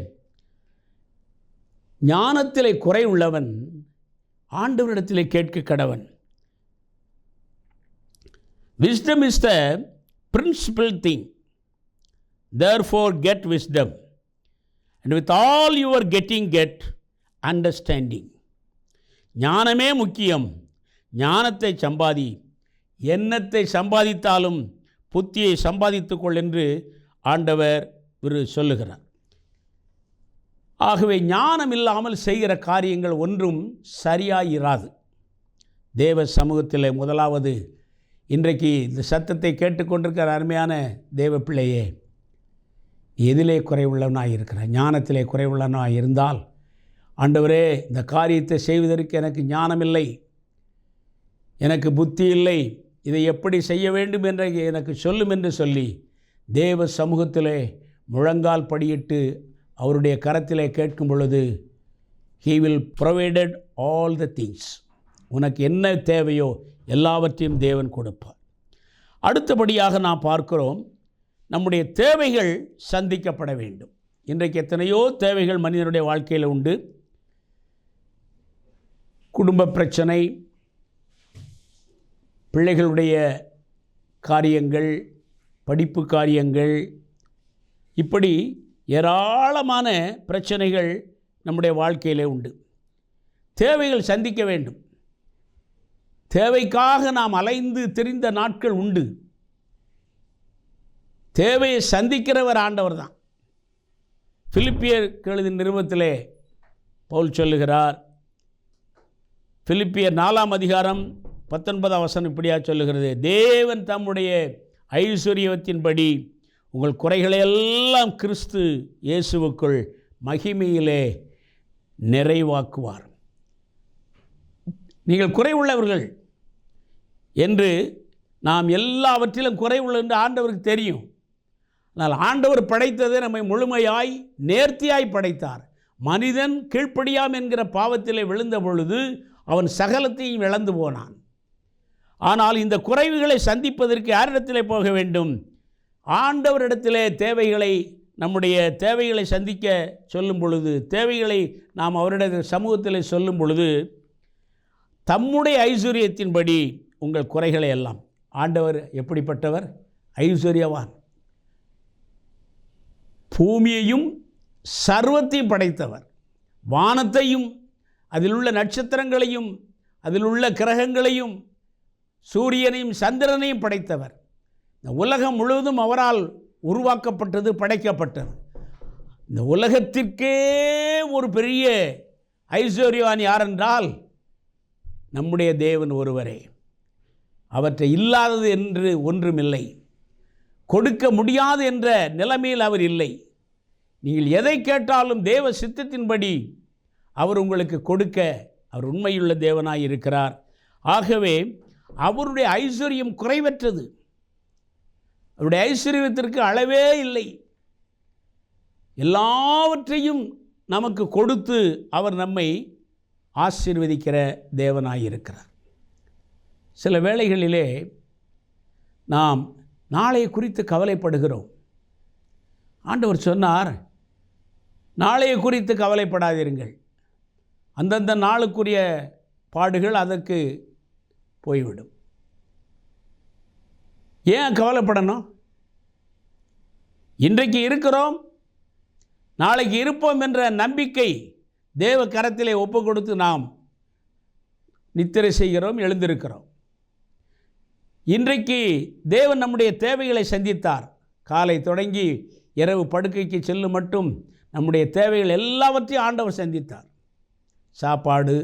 ஞானத்திலே குறை உள்ளவன் ஆண்டவரிடத்திலே கேட்க கடவன். Wisdom is the principal thing. Therefore get wisdom. And with all your getting, get understanding. ஞானமே முக்கியம், ஞானத்தை சம்பாதி, எண்ணத்தை சம்பாதித்தாலும் புத்தியை சம்பாதித்துக்கொள் என்று ஆண்டவர் சொல்லுகிறார். ஆகவே ஞானம் இல்லாமல் செய்கிற காரியங்கள் ஒன்றும் சரியாயிராது. தேவ சமூகத்தில் முதலாவது, இன்றைக்கு இந்த சத்தத்தை கேட்டுக்கொண்டிருக்கிற அருமையான தேவ பிள்ளையே, எதிலே குறைவுள்ளவனாக இருக்கிறார்? ஞானத்திலே குறைவுள்ளவனாக இருந்தால், ஆண்டவரே, இந்த காரியத்தை செய்வதற்கு எனக்கு ஞானம் இல்லை, எனக்கு புத்தி இல்லை, இதை எப்படி செய்ய வேண்டும் என்று எனக்கு சொல்லும் என்று சொல்லி தேவ சமூகத்திலே முழங்கால் படியிட்டு அவருடைய கரத்திலே கேட்கும் பொழுது, He will provided all the things. உனக்கு என்ன தேவையோ எல்லாவற்றையும் தேவன் கொடுப்பார். அடுத்தபடியாக நாம் பார்க்கிறோம், நம்முடைய தேவைகள் சந்திக்கப்பட வேண்டும். இன்றைக்கு எத்தனையோ தேவைகள் மனிதனுடைய வாழ்க்கையில் உண்டு. குடும்ப பிரச்சனை, பிள்ளைகளுடைய காரியங்கள், படிப்பு காரியங்கள், இப்படி ஏராளமான பிரச்சனைகள் நம்முடைய வாழ்க்கையிலே உண்டு. தேவைகள் சந்திக்க வேண்டும். தேவைக்காக நாம் அலைந்து திரிந்த நாட்கள் உண்டு. தேவையை சந்திக்கிறவர் ஆண்டவர் தான். பிலிப்பியர் எழுதின நிருபத்திலே பவுல் சொல்லுகிறார், பிலிப்பியர் 4 அதிகாரம் 19 வசனம் இப்படியா சொல்லுகிறது, தேவன் தம்முடைய ஐஸ்வரியத்தின்படி உங்கள் குறைகளையெல்லாம் கிறிஸ்து இயேசுவுக்குள் மகிமையிலே நிறைவாக்குவார். நீங்கள் குறைவுள்ளவர்கள் என்று நாம் எல்லாவற்றிலும் குறைவுள்ள என்று ஆண்டவருக்கு தெரியும். ஆனால் ஆண்டவர் படைத்ததை நம்மை முழுமையாய் நேர்த்தியாய் படைத்தார். மனிதன் கீழ்ப்படியாம் என்கிற பாவத்திலே விழுந்த பொழுது அவன் சகலத்தையும் இழந்து போனான். ஆனால் இந்த குறைவுகளை சந்திப்பதற்கு யாரிடத்திலே போக வேண்டும்? ஆண்டவரிடத்திலே நம்முடைய தேவைகளை சந்திக்க சொல்லும் பொழுது, தேவைகளை நாம் அவருடைய சமூகத்தில் சொல்லும் பொழுது, தம்முடைய ஐஸ்வர்யத்தின்படி உங்கள் குறைகளை எல்லாம். ஆண்டவர் எப்படிப்பட்டவர்? ஐஸ்வர்யவான், பூமியையும் சர்வத்தையும் படைத்தவர், வானத்தையும் அதில் உள்ள நட்சத்திரங்களையும் அதில் உள்ள கிரகங்களையும் சூரியனையும் சந்திரனையும் படைத்தவர். இந்த உலகம் முழுவதும் அவரால் உருவாக்கப்பட்டது, படைக்கப்பட்டது. இந்த உலகத்திற்கே ஒரு பெரிய ஐஸ்வர்யவான் யார் என்றால் நம்முடைய தேவன் ஒருவரே. அவற்றை இல்லாதது என்று ஒன்றுமில்லை, கொடுக்க முடியாது என்ற நிலைமையில் அவர் இல்லை. நீங்கள் எதை கேட்டாலும் தேவ சித்தத்தின்படி அவர் உங்களுக்கு கொடுக்க அவர் உண்மையுள்ள தேவனாய் இருக்கிறார். ஆகவே அவருடைய ஐஸ்வர்யம் குறைவற்றது. அவருடைய ஐஸ்வர்யத்திற்கு அளவே இல்லை. எல்லாவற்றையும் நமக்கு கொடுத்து அவர் நம்மை ஆசீர்வதிக்கிற தேவனாய் இருக்கிறார். சில வேளைகளிலே நாம் நாளை குறித்து கவலைப்படுகிறோம். ஆண்டவர் சொன்னார், நாளைய குறித்து கவலைப்படாதீர்கள், அந்தந்த நாளுக்குரிய பாடுகள் அதற்கு போய்விடும். ஏன் கவலைப்படணும்? இன்றைக்கு இருக்கிறோம், நாளைக்கு இருப்போம் என்ற நம்பிக்கை தேவ கரத்திலே ஒப்பு கொடுத்து நாம் நித்திரை செய்கிறோம், எழுந்திருக்கிறோம். இன்றைக்கு தேவன் நம்முடைய தேவைகளை சந்தித்தார். காலை தொடங்கி இரவு படுக்கைக்கு செல்லும் மட்டும் நம்முடைய தேவைகள் எல்லாவற்றையும் ஆண்டவர் சந்தித்தார். சாப்பாடு,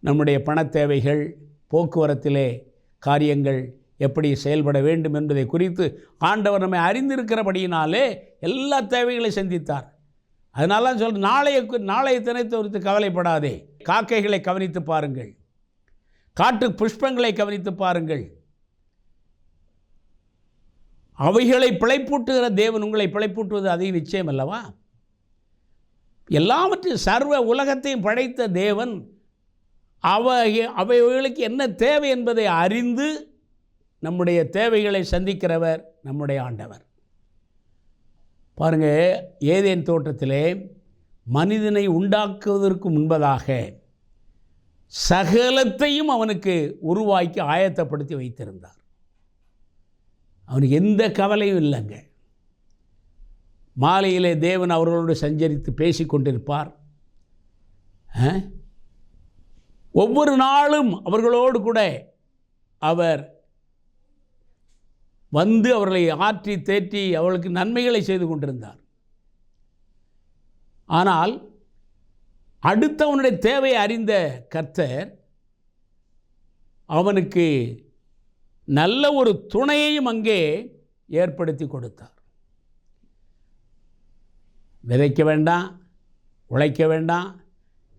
நம்முடைய பண தேவைகள், போக்குவரத்திலே காரியங்கள் எப்படி செயல்பட வேண்டும் என்பதை குறித்து ஆண்டவர் நம்மை அறிந்திருக்கிறபடியினாலே எல்லா தேவைகளை சந்தித்தார். அதனால நாளைய தினத்தை குறித்து கவலைப்படாதே. காக்கைகளை கவனித்து பாருங்கள், காட்டு புஷ்பங்களை கவனித்து பாருங்கள். அவைகளை பிழைப்பூட்டுகிற தேவன் உங்களை பிழைப்பூட்டுவது அதிக நிச்சயம் அல்லவா? எல்லாவற்றையும் சர்வ உலகத்தையும் படைத்த தேவன் அவைகளுக்கு என்ன தேவை என்பதை அறிந்து நம்முடைய தேவைகளை சந்திக்கிறவர் நம்முடைய ஆண்டவர். பாருங்கள், ஏதேன் தோட்டத்திலே மனிதனை உண்டாக்குவதற்கு முன்பதாக சகலத்தையும் அவனுக்கு உருவாக்கி ஆயத்தப்படுத்தி வைத்திருந்தார். அவனுக்கு எந்த கவலையும் இல்லைங்க. மாலையிலே தேவன் அவர்களோடு சஞ்சரித்து பேசி கொண்டிருப்பார். ஒவ்வொரு நாளும் அவர்களோடு கூட அவர் வந்து அவர்களை ஆற்றி தேற்றி அவர்களுக்கு நன்மைகளை செய்து கொண்டிருந்தார். ஆனால் அடுத்தவனுடைய தேவையை அறிந்த கர்த்தர் அவனுக்கு நல்ல ஒரு துணையையும் அங்கே ஏற்படுத்தி கொடுத்தார். விதைக்க வேண்டாம், உழைக்க வேண்டாம்,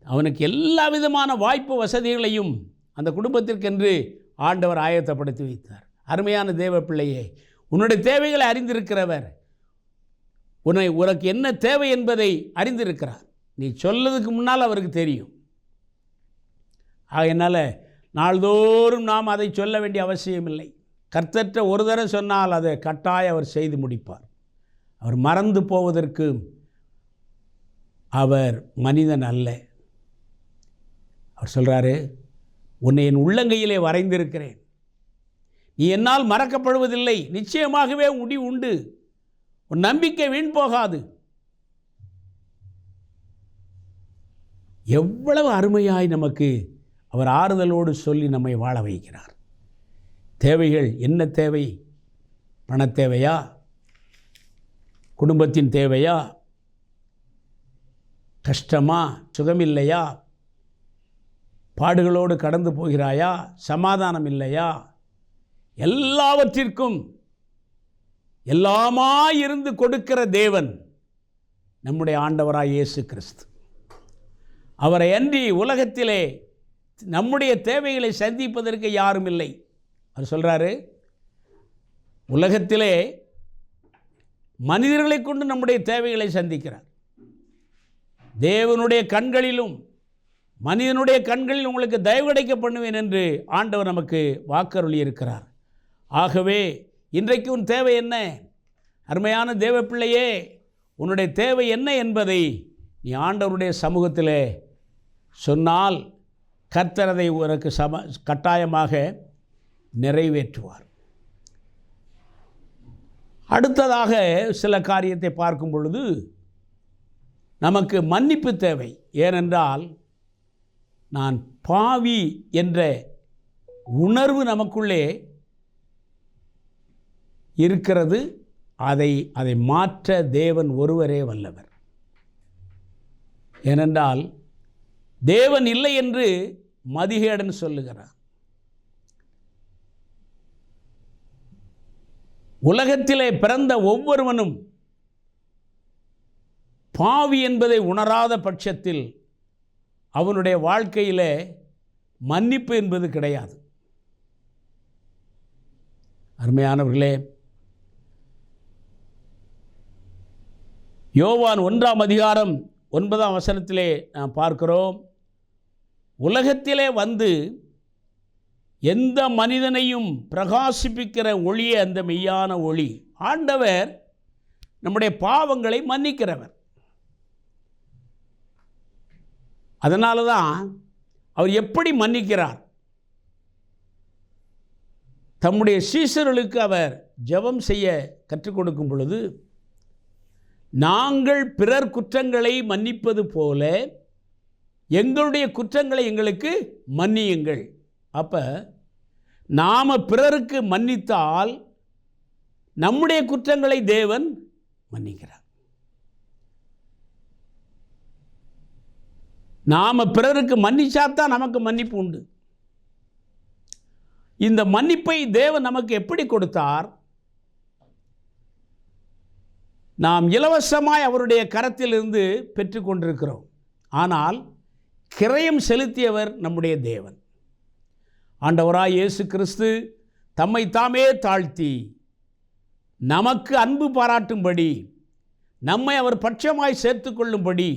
அவனுக்கு எல்லா விதமான வாய்ப்பு வசதிகளையும் அந்த குடும்பத்திற்கென்று ஆண்டவர் ஆயத்தப்படுத்தி வைத்தார். அருமையான தேவ பிள்ளையே, உன்னுடைய தேவைகளை அறிந்திருக்கிறவர் உனக்கு என்ன தேவை என்பதை அறிந்திருக்கிறார். நீ சொல்லதுக்கு முன்னால் அவருக்கு தெரியும். அதனால் நாள்தோறும் நாம் அதை சொல்ல வேண்டிய அவசியமில்லை. கர்த்தற்ற ஒரு தடவை சொன்னால் அதை கட்டாயம் அவர் செய்து முடிப்பார். அவர் மறந்து போவதற்கு அவர் மனிதன் அல்ல. அவர் சொல்கிறாரு, உன்னை என் உள்ளங்கையிலே வரைந்திருக்கிறேன், நீ என்னால் மறக்கப்படுவதில்லை, நிச்சயமாகவே முடிவு உண்டு, உன் நம்பிக்கை வீண் போகாது. எவ்வளவு அருமையாய் நமக்கு அவர் ஆறுதலோடு சொல்லி நம்மை வாழ வைக்கிறார். தேவைகள் என்ன தேவை? பணத்தேவையா? குடும்பத்தின் தேவையா? கஷ்டமா? சுகமில்லையா? பாடுகளோடு கடந்து போகிறாயா? சமாதானம் இல்லையா? எல்லாவற்றிற்கும் எல்லாமாயிருந்து கொடுக்கிற தேவன் நம்முடைய ஆண்டவராய் இயேசு கிறிஸ்து. அவரை அன்றி உலகத்திலே நம்முடைய தேவைகளை சந்திப்பதற்கு யாரும் இல்லை. அவர் சொல்கிறாரு, உலகத்திலே மனிதர்களை கொண்டு நம்முடைய தேவைகளை சந்திக்கிறார். தேவனுடைய கண்களிலும் மனிதனுடைய கண்களில் உங்களுக்கு தயவு கிடைக்க பண்ணுவேன் என்று ஆண்டவர் நமக்கு வாக்கருளி இருக்கிறார். ஆகவே இன்றைக்கு உன் தேவை என்ன? அருமையான தேவ பிள்ளையே, உன்னுடைய தேவை என்ன என்பதை நீ ஆண்டவருடைய சமூகத்தில் சொன்னால் கர்த்தர் அதை உனக்கு கட்டாயமாக நிறைவேற்றுவார். அடுத்ததாக சில காரியத்தை பார்க்கும் பொழுது நமக்கு மன்னிப்பு தேவை. ஏனென்றால் நான் பாவி என்ற உணர்வு நமக்குள்ளே இருக்கிறது. அதை மாற்ற தேவன் ஒருவரே வல்லவர். ஏனென்றால் தேவன் இல்லை என்று மதிகேடன் சொல்லுகிறார். உலகத்திலே பிறந்த ஒவ்வொருவனும் பாவி என்பதை உணராத பட்சத்தில் அவனுடைய வாழ்க்கையில் மன்னிப்பு என்பது கிடையாது. அருமையானவர்களே, யோவான் 1ஆம் அதிகாரம் 9ஆம் வசனத்திலே நாம் பார்க்கிறோம், உலகத்திலே வந்து எந்த மனிதனையும் பிரகாசிப்பிக்கிற ஒளியே அந்த மெய்யான ஒளி. ஆண்டவர் நம்முடைய பாவங்களை மன்னிக்கிறவர். அதனால தான் அவர் எப்படி மன்னிக்கிறார்? தம்முடைய சீஷர்களுக்கு அவர் ஜெபம் செய்ய கற்றுக் கொடுக்கும் பொழுது, நாங்கள் பிறர் குற்றங்களை மன்னிப்பது போல எங்களுடைய குற்றங்களை எங்களுக்கு மன்னியுங்கள். அப்போ நாம் பிறருக்கு மன்னித்தால் நம்முடைய குற்றங்களை தேவன் மன்னிக்கிறார். நாம் பிறருக்கு மன்னிச்சாத்தான் நமக்கு மன்னிப்பு உண்டு. இந்த மன்னிப்பை தேவன் நமக்கு எப்படி கொடுத்தார்? நாம் இலவசமாய் அவருடைய கரத்திலிருந்து பெற்றுக்கொண்டிருக்கிறோம். ஆனால் கிரயம் செலுத்தியவர் நம்முடைய தேவன். ஆண்டவராய் இயேசு கிறிஸ்து தம்மை தாமே தாழ்த்தி நமக்கு அன்பு பாராட்டும்படி, நம்மை அவர் பட்சமாய் சேர்த்து கொள்ளும்படி,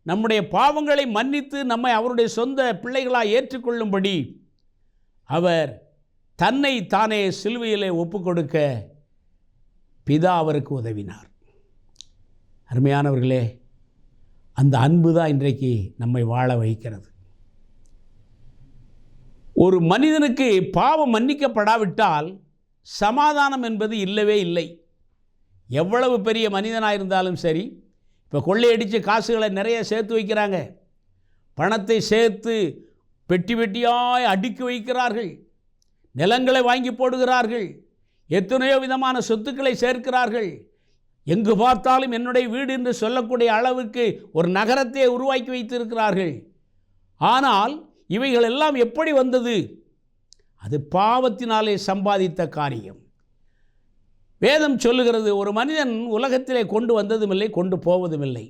நம்முடைய பாவங்களை மன்னித்து நம்மை அவருடைய சொந்த பிள்ளைகளாய் ஏற்றுக்கொள்ளும்படி அவர் தன்னை தானே சிலுவையிலே ஒப்பு கொடுக்க பிதா அவருக்கு உதவினார். அருமையானவர்களே, அந்த அன்பு தான் இன்றைக்கு நம்மை வாழ வைக்கிறது. ஒரு மனிதனுக்கு பாவம் மன்னிக்கப்படாவிட்டால் சமாதானம் என்பது இல்லவே இல்லை. எவ்வளவு பெரிய மனிதனாக இருந்தாலும் சரி, இப்போ கொள்ளையடித்து காசுகளை நிறைய சேர்த்து வைக்கிறாங்க, பணத்தை சேர்த்து பெட்டி பெட்டியாய் அடுக்கி வைக்கிறார்கள், நிலங்களை வாங்கி போடுகிறார்கள், எத்தனையோ விதமான சொத்துக்களை சேர்க்கிறார்கள். எங்கு பார்த்தாலும் என்னுடைய வீடு என்று சொல்லக்கூடிய அளவுக்கு ஒரு நகரத்தை உருவாக்கி வைத்திருக்கிறார்கள். ஆனால் இவைகள் எல்லாம் எப்படி வந்தது? அது பாவத்தினாலே சம்பாதித்த காரியம். வேதம் சொல்லுகிறது, ஒரு மனிதன் உலகத்திலே கொண்டு வந்ததும் இல்லை, கொண்டு போவதும் இல்லை.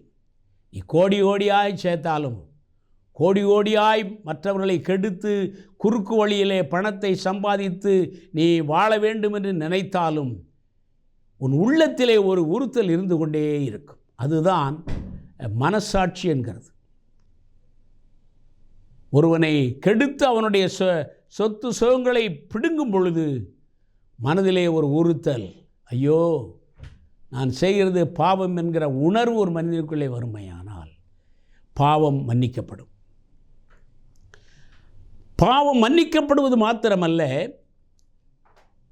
நீ கோடி கோடியாய் சேர்த்தாலும், கோடி கோடியாய் மற்றவர்களை கெடுத்து குறுக்கு வழியிலே பணத்தை சம்பாதித்து நீ வாழ வேண்டும் என்று நினைத்தாலும் உன் உள்ளத்திலே ஒரு உறுத்தல் இருந்து கொண்டே இருக்கும். அதுதான் மனசாட்சி என்கிறது. ஒருவனை கெடுத்து அவனுடைய சொத்து சுகங்களை பிடுங்கும் பொழுது மனதிலே ஒரு உறுத்தல், ஐயோ நான் செய்கிறது பாவம் என்கிற உணர்வு ஒரு மனிதனுக்குள்ளே வறுமையானால் பாவம் மன்னிக்கப்படும். பாவம் மன்னிக்கப்படுவது மாத்திரமல்ல,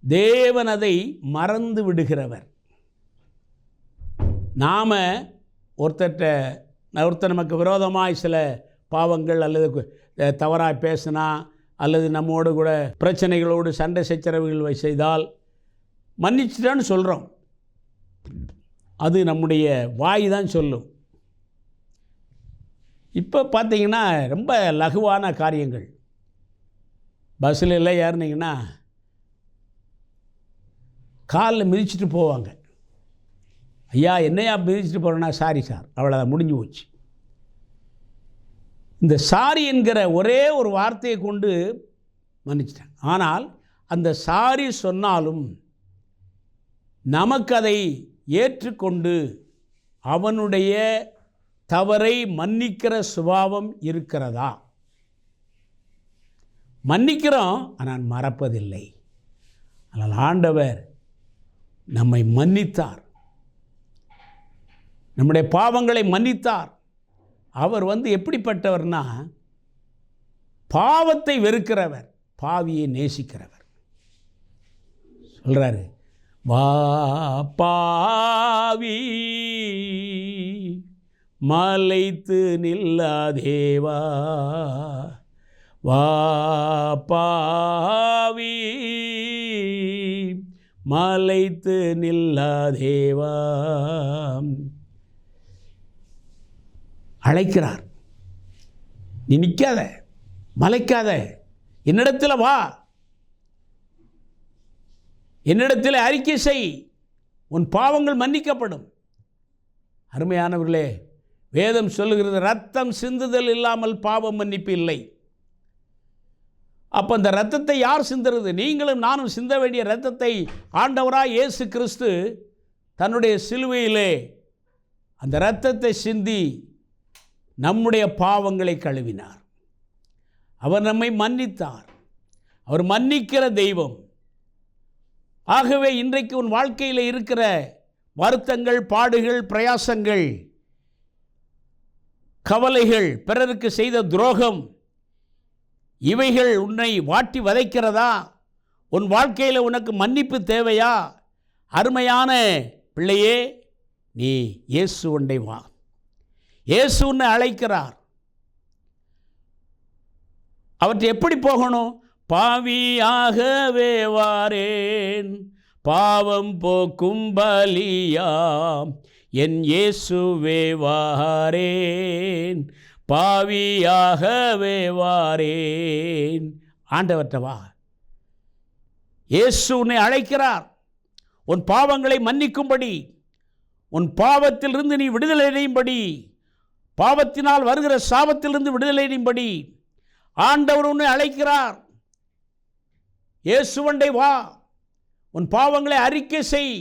தேவன் அதை மறந்து விடுகிறவர். நாம் ஒருத்தர் நமக்கு விரோதமாய் சில பாவங்கள் அல்லது தவறாக பேசினா அல்லது நம்மோடு கூட பிரச்சனைகளோடு சண்டை சச்சரவுகள் செய்தால் மன்னிச்சிட்டான்னு சொல்கிறோம். அது நம்முடைய வாய் தான் சொல்லும். இப்போ பார்த்தீங்கன்னா ரொம்ப லகுவான காரியங்கள். பஸ்ஸில் எல்லாம் ஏறினீங்கன்னா காலில் மிதிச்சுட்டு போவாங்க. ஐயா என்னையா மிதிச்சுட்டு போகிறேன்னா, சாரி சார், அவ்வளோதான், முடிஞ்சு போச்சு. இந்த சாரி என்கிற ஒரே ஒரு வார்த்தையை கொண்டு மன்னிச்சிட்டேன். ஆனால் அந்த சாரி சொன்னாலும் நமக்கு அதை ஏற்றுக்கொண்டு அவனுடைய தவறை மன்னிக்கிற சுபாவம் இருக்கிறதா? மன்னிக்கிறோம், ஆனால் மறப்பதில்லை. ஆனால் ஆண்டவர் நம்மை மன்னித்தார், நம்முடைய பாவங்களை மன்னித்தார். அவர் எப்படிப்பட்டவர்னா, பாவத்தை வெறுக்கிறவர், பாவியை நேசிக்கிறவர். சொல்றாரு, வா பாவி மலைத்து நில்லாதேவா, வா பாவி மலைத்து நில்லாதேவா. அழைக்கிறார். நீ நிற்காத, மலைக்காத, என்னிடத்தில் வா, என்னிடத்தில் அறிக்கை செய், உன் பாவங்கள் மன்னிக்கப்படும். அருமையானவர்களே, வேதம் சொல்லுகிறது, ரத்தம் சிந்துதல் இல்லாமல் பாவம் மன்னிப்பு இல்லை. அப்போ அந்த ரத்தத்தை யார் சிந்துறது? நீங்களும் நானும் சிந்த வேண்டிய ரத்தத்தை ஆண்டவராய் இயேசு கிறிஸ்து தன்னுடைய சிலுவையிலே அந்த இரத்தத்தை சிந்தி நம்முடைய பாவங்களை கழுவினார். அவர் நம்மை மன்னித்தார். அவர் மன்னிக்கிற தெய்வம். ஆகவே இன்றைக்கு உன் வாழ்க்கையில் இருக்கிற வருத்தங்கள், பாடுகள், பிரயாசங்கள், கவலைகள், பிறருக்கு செய்த துரோகம், இவைகள் உன்னை வாட்டி வதைக்கிறதா? உன் வாழ்க்கையில் உனக்கு மன்னிப்பு தேவையா? அருமையான பிள்ளையே, நீ இயேசு ஒன்றை வா. இயேசு உன்னை அழைக்கிறார். அவற்றை எப்படி போகணும்? பாவியாகவே வாரேன், பாவம் போக்கும் பலியாம் என் இயேசுவே வாரேன், பாவியாகவே வாரேன். ஆண்டவர்கிட்ட வா. இயேசு உன்னை அழைக்கிறார். உன் பாவங்களை மன்னிக்கும்படி, உன் பாவத்திலிருந்து நீ விடுதலை அடையும்படி, பாவத்தினால் வருகிற சாபத்திலிருந்து விடுதலை அடையும்படி ஆண்டவர் உன்னை அழைக்கிறார். இயேசுவண்டை வா, உன் பாவங்களை அறிக்கை செய்,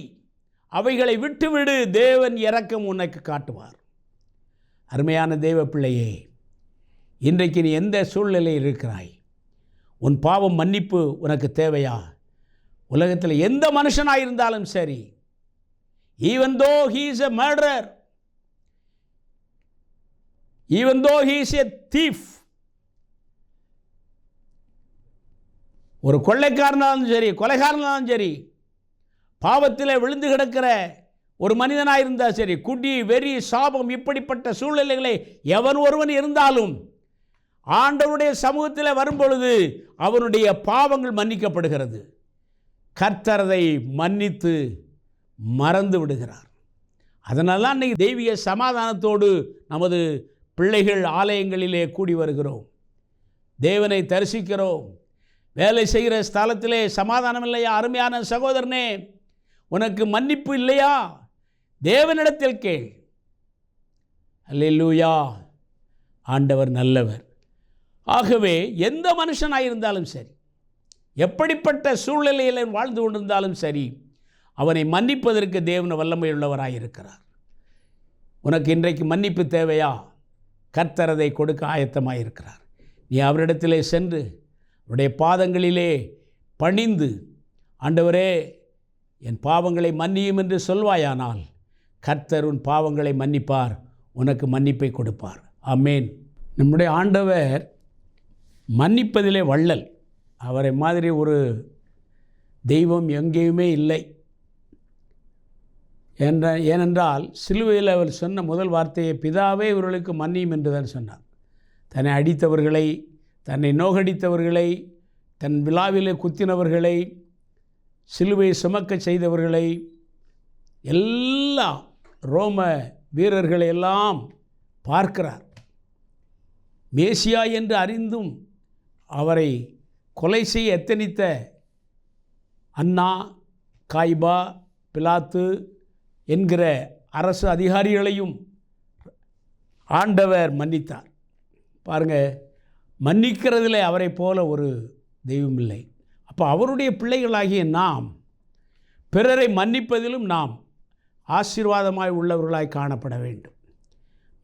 அவைகளை விட்டுவிடு, தேவன் இரக்கம் உனக்கு காட்டுவார். அருமையான தேவ பிள்ளையே, இன்றைக்கு நீ எந்த சூழ்நிலையில் இருக்கிறாய்? உன் பாவம் மன்னிப்பு உனக்கு தேவையா? உலகத்தில் எந்த மனுஷனாக இருந்தாலும் சரி, even though he is a murderer, even though he is a thief, ஒரு கொள்ளைக்காரனாலும் சரி, கொலைகாரனாலும் சரி, பாவத்தில் விழுந்து கிடக்கிற ஒரு மனிதனாக இருந்தால் சரி, குடி, வெறி, சாபம், இப்படிப்பட்ட சூழ்நிலைகளை எவன் ஒருவன் இருந்தாலும் ஆண்டவருடைய சமூகத்தில் வரும்பொழுது அவனுடைய பாவங்கள் மன்னிக்கப்படுகிறது. கர்த்தர் அதை மன்னித்து மறந்து விடுகிறார். அதனால தான் இன்றைக்கி தெய்வீக சமாதானத்தோடு நமது பிள்ளைகள் ஆலயங்களிலே கூடி வருகிறோம், தேவனை தரிசிக்கிறோம். வேலை செய்கிற ஸ்தலத்திலே சமாதானம் இல்லையா? அருமையான சகோதரனே, உனக்கு மன்னிப்பு இல்லையா? தேவனிடத்தில் கேள். அல்லேலூயா. ஆண்டவர் நல்லவர். ஆகவே எந்த மனுஷனாயிருந்தாலும் சரி, எப்படிப்பட்ட சூழ்நிலையில் வாழ்ந்து கொண்டிருந்தாலும் சரி, அவனை மன்னிப்பதற்கு தேவன் வல்லமையுள்ளவராயிருக்கிறார். உனக்கு இன்றைக்கு மன்னிப்பு தேவையா? கர்த்தர் அதை கொடுக்க ஆயத்தமாயிருக்கிறார். நீ அவரிடத்திலே சென்று அவருடைய பாதங்களிலே பணிந்து, ஆண்டவரே என் பாவங்களை மன்னியும் என்று சொல்வாயானால் கர்த்தர் உன் பாவங்களை மன்னிப்பார், உனக்கு மன்னிப்பை கொடுப்பார். ஆமென். நம்முடைய ஆண்டவர் மன்னிப்பதிலே வள்ளல். அவரை மாதிரி ஒரு தெய்வம் எங்கேயுமே இல்லை. ஏனென்றால் சிலுவையில் அவர் சொன்ன முதல் வார்த்தையை, பிதாவே இவர்களுக்கு மன்னியும் என்று தான் சொன்னார். தன்னை அடித்தவர்களை, தன்னை நோகடித்தவர்களை, தன் விழாவிலே குத்தினவர்களை, சிலுவை சுமக்க செய்தவர்களை, எல்லாம் ரோம வீரர்களை எல்லாம் பார்க்கிறார். மேசியா என்று அறிந்தும் அவரை கொலை செய்ய எத்தனித்த அன்னா, காய்பா, பிலாத்து என்கிற அரசு அதிகாரிகளையும் ஆண்டவர் மன்னித்தார். பாருங்கள், மன்னிக்கிறதில் அவரை போல ஒரு தெய்வம் இல்லை. அப்போ அவருடைய பிள்ளைகளாகிய நாம் பிறரை மன்னிப்பதிலும் நாம் ஆசீர்வாதமாய் உள்ளவர்களாய் காணப்பட வேண்டும்.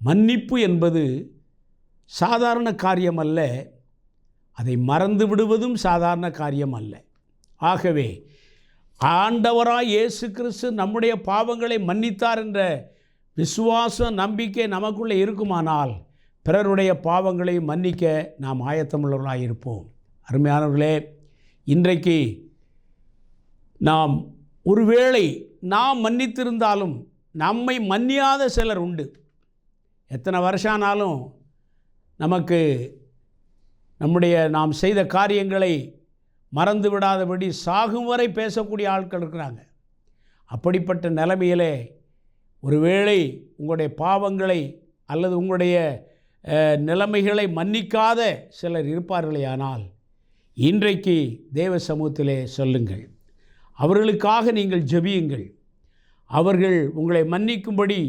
மன்னிப்பு என்பது சாதாரண காரியம் அல்ல, அதை மறந்து விடுவதும் சாதாரண காரியம் அல்ல. ஆகவே ஆண்டவராய் இயேசு கிறிஸ்து நம்முடைய பாவங்களை மன்னித்தார் என்ற விசுவாச நம்பிக்கை நமக்குள்ளே இருக்குமானால் பிறருடைய பாவங்களை மன்னிக்க நாம் ஆயத்தமுள்ளவர்களாக இருப்போம். அருமையானவர்களே, இன்றைக்கு நாம் ஒருவேளை நாம் மன்னித்திருந்தாலும் நம்மை மன்னியாத சிலர் உண்டு. எத்தனை வருஷம் ஆனாலும் நமக்கு நாம் செய்த காரியங்களை மறந்து விடாதபடி சாகும் வரை பேசக்கூடிய ஆட்கள் இருக்கிறாங்க. அப்படிப்பட்ட நிலைமையிலே ஒருவேளை உங்களுடைய பாவங்களை அல்லது உங்களுடைய நிலைமைகளை மன்னிக்காத சிலர் இருப்பார்களேயானால் இன்றைக்கு தேவ சமூகத்திலே சொல்லுங்கள். அவர்களுக்காக நீங்கள் ஜெபியுங்கள். அவர்கள் உங்களை மன்னிக்கும்படி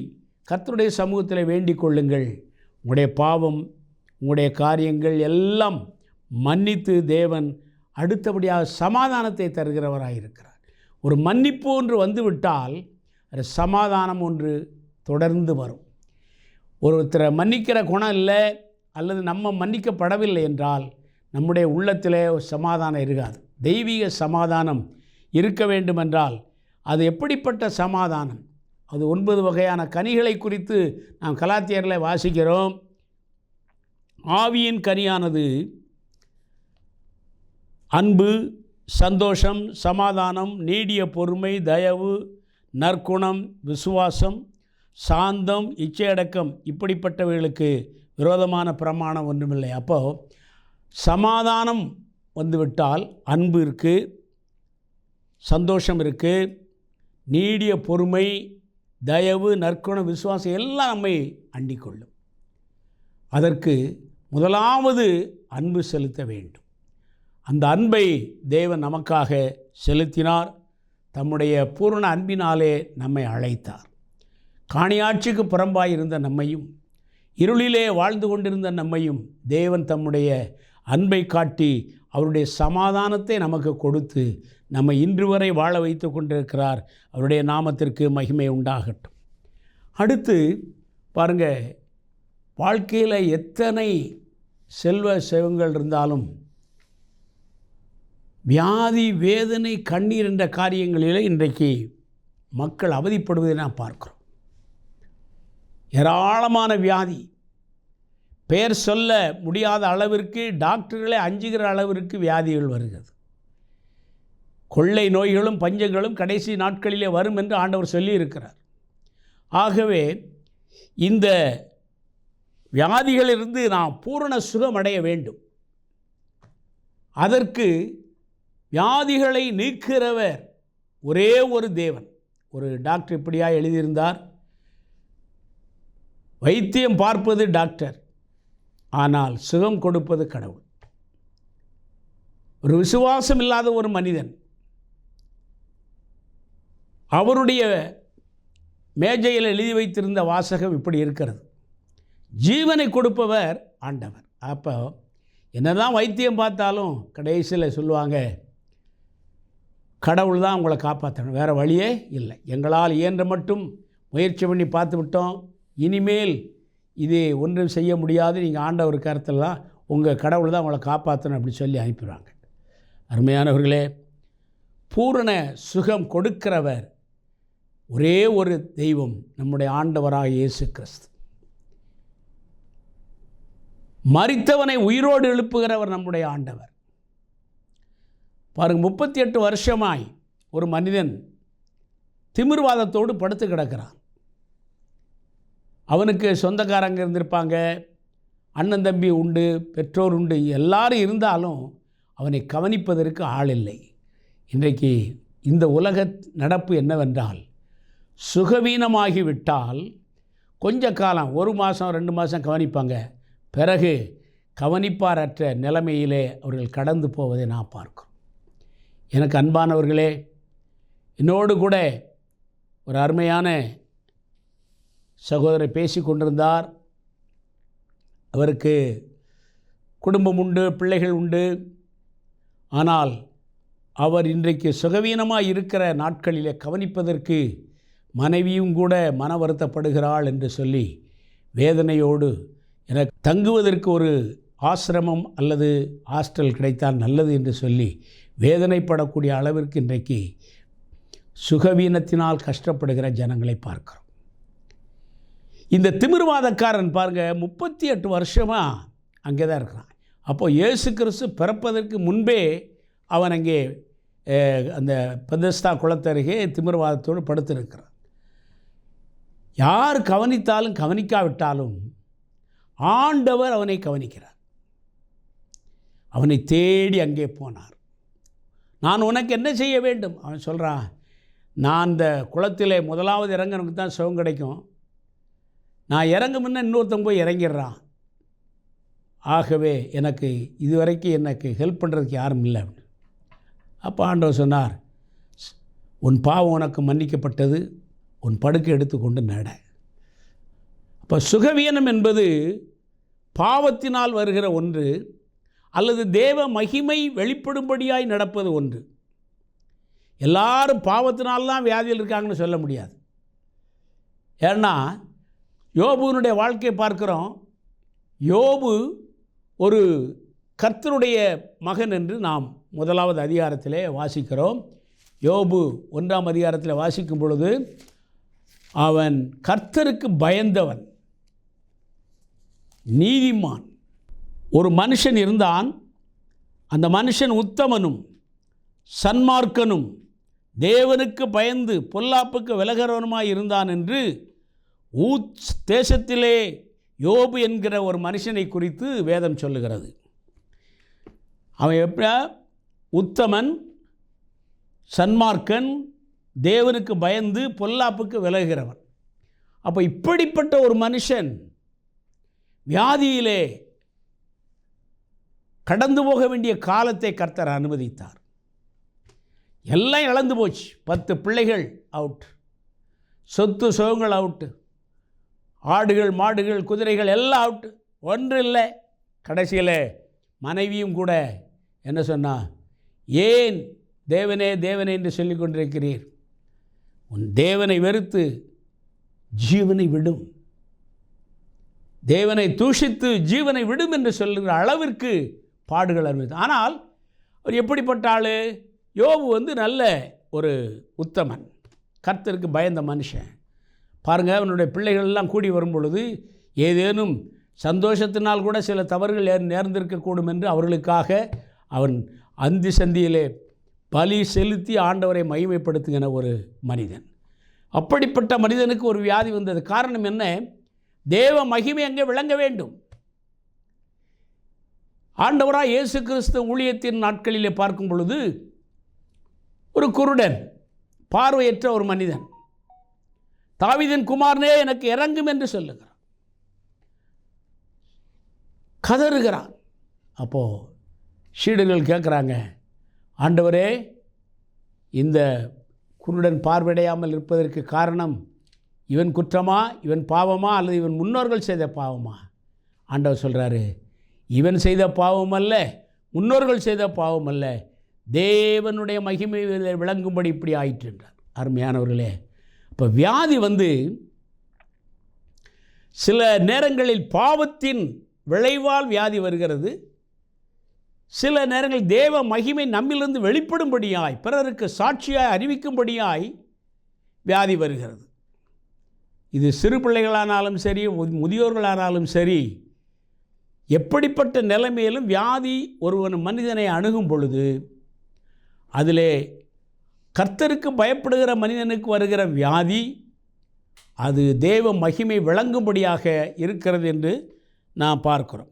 கர்த்தருடைய சமூகத்தில் வேண்டிக் கொள்ளுங்கள். உங்களுடைய பாவம், உங்களுடைய காரியங்கள் எல்லாம் மன்னித்து தேவன் அடுத்தபடியாக சமாதானத்தை தருகிறவராக இருக்கிறார். ஒரு மன்னிப்பு ஒன்று வந்துவிட்டால் அது சமாதானம் ஒன்று தொடர்ந்து வரும். ஒருத்தரை மன்னிக்கிற குணம் இல்லை அல்லது நம்ம மன்னிக்கப்படவில்லை என்றால் நம்முடைய உள்ளத்திலே சமாதானம் இருக்காது. தெய்வீக சமாதானம் இருக்க வேண்டுமென்றால் அது எப்படிப்பட்ட சமாதானம்? அது 9 வகையான கனிகளை குறித்து நாம் கலாத்தியரில் வாசிக்கிறோம். ஆவியின் கனியானது அன்பு, சந்தோஷம், சமாதானம், நீடிய பொறுமை, தயவு, நற்குணம், விசுவாசம், சாந்தம், இச்சையடக்கம். இப்படிப்பட்டவைகளுக்கு விரோதமான பிரமாணம் ஒன்றுமில்லை. அப்போது சமாதானம் வந்துவிட்டால் அன்பு இருக்குது, சந்தோஷம் இருக்குது, நீடிய பொறுமை, தயவு, நற்குணம், விசுவாசம் எல்லாம் நம்மை அண்டிக்கொள்ளும். அதற்கு முதலாவது அன்பு செலுத்த வேண்டும். அந்த அன்பை தேவன் நமக்காக செலுத்தினார். தம்முடைய பூரண அன்பினாலே நம்மை அழைத்தார். காணியாட்சிக்கு புறம்பாய் இருந்த நம்மையும், இருளிலே வாழ்ந்து கொண்டிருந்த நம்மையும் தேவன் தம்முடைய அன்பை காட்டி அவருடைய சமாதானத்தை நமக்கு கொடுத்து நம்மை இன்று வரை வாழ வைத்து கொண்டிருக்கிறார். அவருடைய நாமத்திற்கு மகிமை உண்டாகட்டும். அடுத்து பாருங்கள், வாழ்க்கையில் எத்தனை செல்வ செல்வங்கள் இருந்தாலும் வியாதி, வேதனை, கண்ணீர் என்ற காரியங்களில் இன்றைக்கு மக்கள் அவதிப்படுவதை நாம் பார்க்கிறோம். ஏராளமான வியாதி, பெயர் சொல்ல முடியாத அளவிற்கு, டாக்டர்களே அஞ்சுகிற அளவிற்கு வியாதிகள் வருகிறது. கொள்ளை நோய்களும் பஞ்சங்களும் கடைசி நாட்களிலே வரும் என்று ஆண்டவர் சொல்லியிருக்கிறார். ஆகவே இந்த வியாதிகளிலிருந்து நாம் பூரண சுகம் அடைய வேண்டும். அதற்கு வியாதிகளை நீக்கிறவர் ஒரே ஒரு தேவன். ஒரு டாக்டர் இப்படியாக எழுதியிருந்தார், வைத்தியம் பார்ப்பது டாக்டர், ஆனால் சுகம் கொடுப்பது கடவுள். ஒரு விசுவாசம் இல்லாத ஒரு மனிதன், அவருடைய மேஜையில் எழுதி வைத்திருந்த வாசகம் இப்படி இருக்கிறது: ஜீவனை கொடுப்பவர் ஆண்டவர். அப்போ என்னதான் வைத்தியம் பார்த்தாலும் கடைசியில் சொல்லுவாங்க, கடவுள் தான் உங்களை காப்பாற்றணும், வேறு வழியே இல்லை, எங்களால் இயன்ற மட்டும் முயற்சி பண்ணி பார்த்து விட்டோம், இனிமேல் இது ஒன்றும் செய்ய முடியாது, நீங்கள் ஆண்டவர் கருத்தில் தான், உங்கள் கடவுள் தான் உங்களை காப்பாற்றணும் அப்படி சொல்லி அனுப்பிடுவாங்க. அருமையானவர்களே, பூரண சுகம் கொடுக்கிறவர் ஒரே ஒரு தெய்வம், நம்முடைய ஆண்டவராக இயேசு கிறிஸ்து. மரித்தவனை உயிரோடு எழுப்புகிறவர் நம்முடைய ஆண்டவர். பாருங்கள், 38 வருஷமாய் ஒரு மனிதன் திமிர்வாதத்தோடு படுத்து கிடக்கிறான். அவனுக்கு சொந்தக்காரங்க இருந்திருப்பாங்க, அண்ணன் தம்பி உண்டு, பெற்றோர் உண்டு, எல்லாரும் இருந்தாலும் அவனை கவனிப்பதற்கு ஆள் இல்லை. இன்றைக்கு இந்த உலக நடப்பு என்னவென்றால், சுகவீனமாகிவிட்டால் கொஞ்ச காலம், 1 மாதம் 2 மாதம் கவனிப்பாங்க, பிறகு கவனிப்பாரற்ற நிலைமையிலே அவர்கள் கடந்து போவதை நான் பார்க்கிறோம். எனக்கு அன்பானவர்களே, என்னோடு கூட ஒரு அருமையான சகோதரர் பேசி கொண்டிருந்தார். அவருக்கு குடும்பம் உண்டு, பிள்ளைகள் உண்டு. ஆனால் அவர் இன்றைக்கு சுகவீனமாக இருக்கிற நாட்களிலே கவனிப்பதற்கு மனைவியும் கூட மன வருத்தப்படுகிறாள் என்று சொல்லி வேதனையோடு எனக்கு தங்குவதற்கு ஒரு ஆசிரமம் அல்லது ஹாஸ்டல் கிடைத்தால் நல்லது என்று சொல்லி வேதனைப்படக்கூடிய அளவிற்கு இன்றைக்கு சுகவீனத்தினால் கஷ்டப்படுகிற ஜனங்களை பார்க்கிறோம். இந்த திமிர்வாதக்காரன் பாருங்கள், 38 வருஷமாக அங்கே தான் இருக்கிறான். அப்போது இயேசு கிறிஸ்து பிறப்பதற்கு முன்பே அவன் அங்கே அந்த பெதஸ்தா குளத்தருகே திமிர்வாதத்தோடு படுத்திருக்கிறான். யார் கவனித்தாலும் கவனிக்காவிட்டாலும் ஆண்டவர் அவனை கவனிக்கிறார். அவனை தேடி அங்கே போனார். நான் உனக்கு என்ன செய்ய வேண்டும்? அவன் சொல்கிறான், நான் அந்த குளத்திலே முதலாவது இறங்கனுக்கு தான் சுகம் கிடைக்கும். நான் இறங்க முன்ன இன்னொருத்தன் போய் இறங்கிடுறான். ஆகவே எனக்கு இதுவரைக்கும் எனக்கு ஹெல்ப் பண்ணுறதுக்கு யாரும் இல்லை. அப்போ ஆண்டவர் சொன்னார், உன் பாவம் உனக்கு மன்னிக்கப்பட்டது, உன் படுக்கை எடுத்துக்கொண்டு நட. அப்போ சுகவீனம் என்பது பாவத்தினால் வருகிற ஒன்று அல்லது தேவ மகிமை வெளிப்படும்படியாய் நடப்பது ஒன்று. எல்லாரும் பாவத்தினால்தான் வியாதியில் இருக்காங்கன்னு சொல்ல முடியாது. ஏன்னா யோபுனுடைய வாழ்க்கையை பார்க்குறோம். யோபு ஒரு கர்த்தருடைய மகன் என்று நாம் முதலாவது அதிகாரத்திலே வாசிக்கிறோம். யோபு 1ஆம் அதிகாரத்தில் வாசிக்கும் பொழுது அவன் கர்த்தருக்கு பயந்தவன், நீதிமான். ஒரு மனுஷன் இருந்தான். அந்த மனுஷன் உத்தமனும் சன்மார்க்கனும் தேவனுக்கு பயந்து பொல்லாப்புக்கு விலகிறவனுமாய் இருந்தான் என்று ஊத் தேசத்திலே யோபு என்கிற ஒரு மனுஷனை குறித்து வேதம் சொல்லுகிறது. அவன் எப்படியா உத்தமன், சன்மார்க்கன், தேவனுக்கு பயந்து பொல்லாப்புக்கு விலகிறவன். அப்போ இப்படிப்பட்ட ஒரு மனுஷன் வியாதியிலே கடந்து போக வேண்டிய காலத்தை கர்த்தர் அனுமதித்தார். எல்லாம் இழந்து போச்சு. 10 பிள்ளைகள் அவுட், சொத்து சுகங்கள் அவுட்டு, ஆடுகள் மாடுகள் குதிரைகள் எல்லாம் அவுட்டு, ஒன்று இல்லை. கடைசியில் மனைவியும் கூட என்ன சொன்னா, ஏன் தேவனே தேவனே என்று சொல்லிக் கொண்டிருக்கிறீர்? உன் தேவனை வெறுத்து ஜீவனை விடும், தேவனை தூஷித்து ஜீவனை விடும் என்று சொல்லுகிற அளவிற்கு பாடுகள் அனுபவித்தார். ஆனால் அவர் எப்படிப்பட்ட ஆள்? யோபு நல்ல ஒரு உத்தமன், கர்த்தருக்கு பயந்த மனுஷன். பாருங்கள், அவனுடைய பிள்ளைகள் எல்லாம் கூடி வரும் பொழுது ஏதேனும் சந்தோஷத்தினால் கூட சில தவறுகள் நேர்ந்திருக்கக்கூடும் என்று அவர்களுக்காக அவன் அந்தி சந்தியிலே பலி செலுத்தி ஆண்டவரை மகிமைப்படுத்துகிற ஒரு மனிதன். அப்படிப்பட்ட மனிதனுக்கு ஒரு வியாதி வந்தது. காரணம் என்ன? தேவ மகிமை அங்கே விளங்க வேண்டும். ஆண்டவராக இயேசு கிறிஸ்து ஊழியத்தின் நாட்களிலே பார்க்கும் பொழுது ஒரு குருடன், பார்வையற்ற ஒரு மனிதன், தாவீதின் குமாரனே எனக்கு இறங்கும் என்று சொல்லுகிறான், கதறுகிறான். அப்போது சீடர்கள் கேட்குறாங்க, ஆண்டவரே, இந்த குருடன் பார்வையடையாமல் இருப்பதற்கு காரணம் இவன் குற்றமா, இவன் பாவமா, அல்லது இவன் முன்னோர்கள் செய்த பாவமா? ஆண்டவர் சொல்கிறாரு, இவன் செய்த பாவம் அல்ல, முன்னோர்கள் செய்த பாவம் அல்ல, தேவனுடைய மகிமை விளங்கும்படி இப்படி ஆயிற்று என்றார். அருமையானவர்களே, இப்போ வியாதி சில நேரங்களில் பாவத்தின் விளைவால் வியாதி வருகிறது. சில நேரங்களில் தேவ மகிமை நம்மிலிருந்து வெளிப்படும்படியாய், பிறருக்கு சாட்சியாய் அறிவிக்கும்படியாய் வியாதி வருகிறது. இது சிறு பிள்ளைகளானாலும் சரி, முதியோர்களானாலும் சரி, எப்படிப்பட்ட நிலைமையிலும் வியாதி ஒருவன் மனிதனை அணுகும் பொழுது அதிலே கர்த்தருக்கு பயப்படுகிற மனிதனுக்கு வருகிற வியாதி அது தேவ மகிமை விளங்கும்படியாக இருக்கிறது என்று நாம் பார்க்கிறோம்.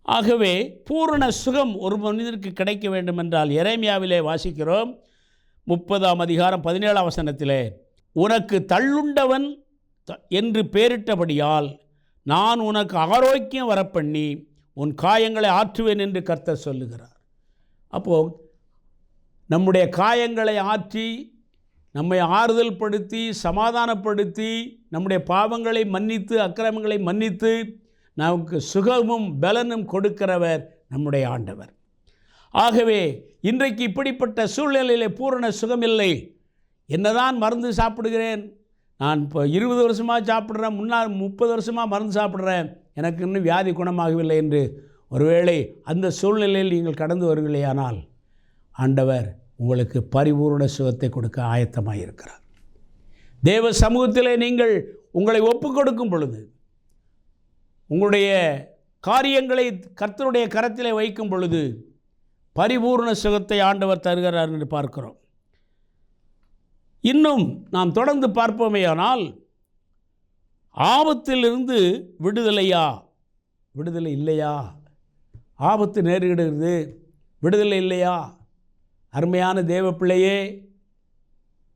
ஆகவே பூரண சுகம் ஒரு மனிதனுக்கு கிடைக்க வேண்டும் என்றால் எரேமியாவிலே வாசிக்கிறோம் 30ஆம் அதிகாரம் 17ஆம் வசனத்திலே, உனக்கு தள்ளுண்டவன் என்று பெயரிட்டபடியால் நான் உனக்கு ஆரோக்கியம் வரப்பண்ணி உன் காயங்களை ஆற்றுவேன் என்று கர்த்தர் சொல்லுகிறார். அப்போது நம்முடைய காயங்களை ஆற்றி நம்மை ஆறுதல் படுத்தி சமாதானப்படுத்தி நம்முடைய பாவங்களை மன்னித்து அக்கிரமங்களை மன்னித்து நமக்கு சுகமும் பலனும் கொடுக்கிறவர் நம்முடைய ஆண்டவர். ஆகவே இன்றைக்கு இப்படிப்பட்ட சூழ்நிலையில் பூரண சுகமில்லை. என்னதான் மருந்து சாப்பிடுகிறேன், நான் இப்போ 20 வருஷமாக சாப்பிட்றேன், 30 வருஷமாக மருந்து சாப்பிட்றேன், எனக்கு இன்னும் வியாதி குணமாகவில்லை என்று ஒருவேளை அந்த சூழ்நிலையில் நீங்கள் கடந்து வருவீர்களேயானால் ஆண்டவர் உங்களுக்கு பரிபூர்ண சுகத்தை கொடுக்க ஆயத்தமாக இருக்கிறார். தேவ சமூகத்திலே நீங்கள் உங்களை ஒப்பு கொடுக்கும் பொழுது, உங்களுடைய காரியங்களை கர்த்தருடைய கரத்திலே வைக்கும் பொழுது பரிபூர்ண சுகத்தை ஆண்டவர் தருகிறார் என்று பார்க்கிறோம். இன்னும் நாம் தொடர்ந்து பார்ப்போமேயானால், ஆபத்திலிருந்து விடுதலை இல்லையா? ஆபத்து நேரிடுகிறது, விடுதலை இல்லையா? அருமையான தேவ பிள்ளையே,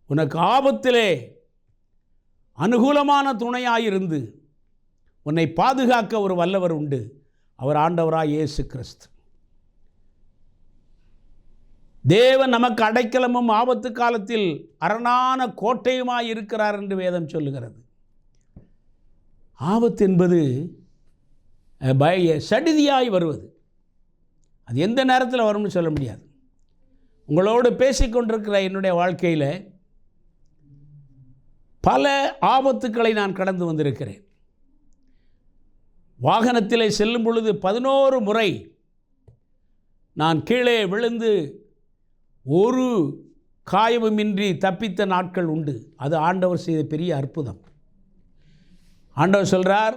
உனக்கு ஆபத்திலே அனுகூலமான துணையாயிருந்து உன்னை பாதுகாக்க ஒரு வல்லவர் உண்டு. அவர் ஆண்டவராய் இயேசு கிறிஸ்து. தேவன் நமக்கு அடைக்கலமும் ஆபத்து காலத்தில் அரணான கோட்டையுமாய் இருக்கிறார் என்று வேதம் சொல்லுகிறது. ஆபத்து என்பது சடிதியாய் வருவது. அது எந்த நேரத்தில் வரும்னு சொல்ல முடியாது. உங்களோடு பேசிக்கொண்டிருக்கிற என்னுடைய வாழ்க்கையில் பல ஆபத்துக்களை நான் கடந்து வந்திருக்கிறேன். வாகனத்திலே செல்லும் பொழுது 11 முறை நான் கீழே விழுந்து ஒரு காயமுமின்றி தப்பித்த நாட்கள் உண்டு. அது ஆண்டவர் செய்த பெரிய அற்புதம். ஆண்டவர் சொல்கிறார்,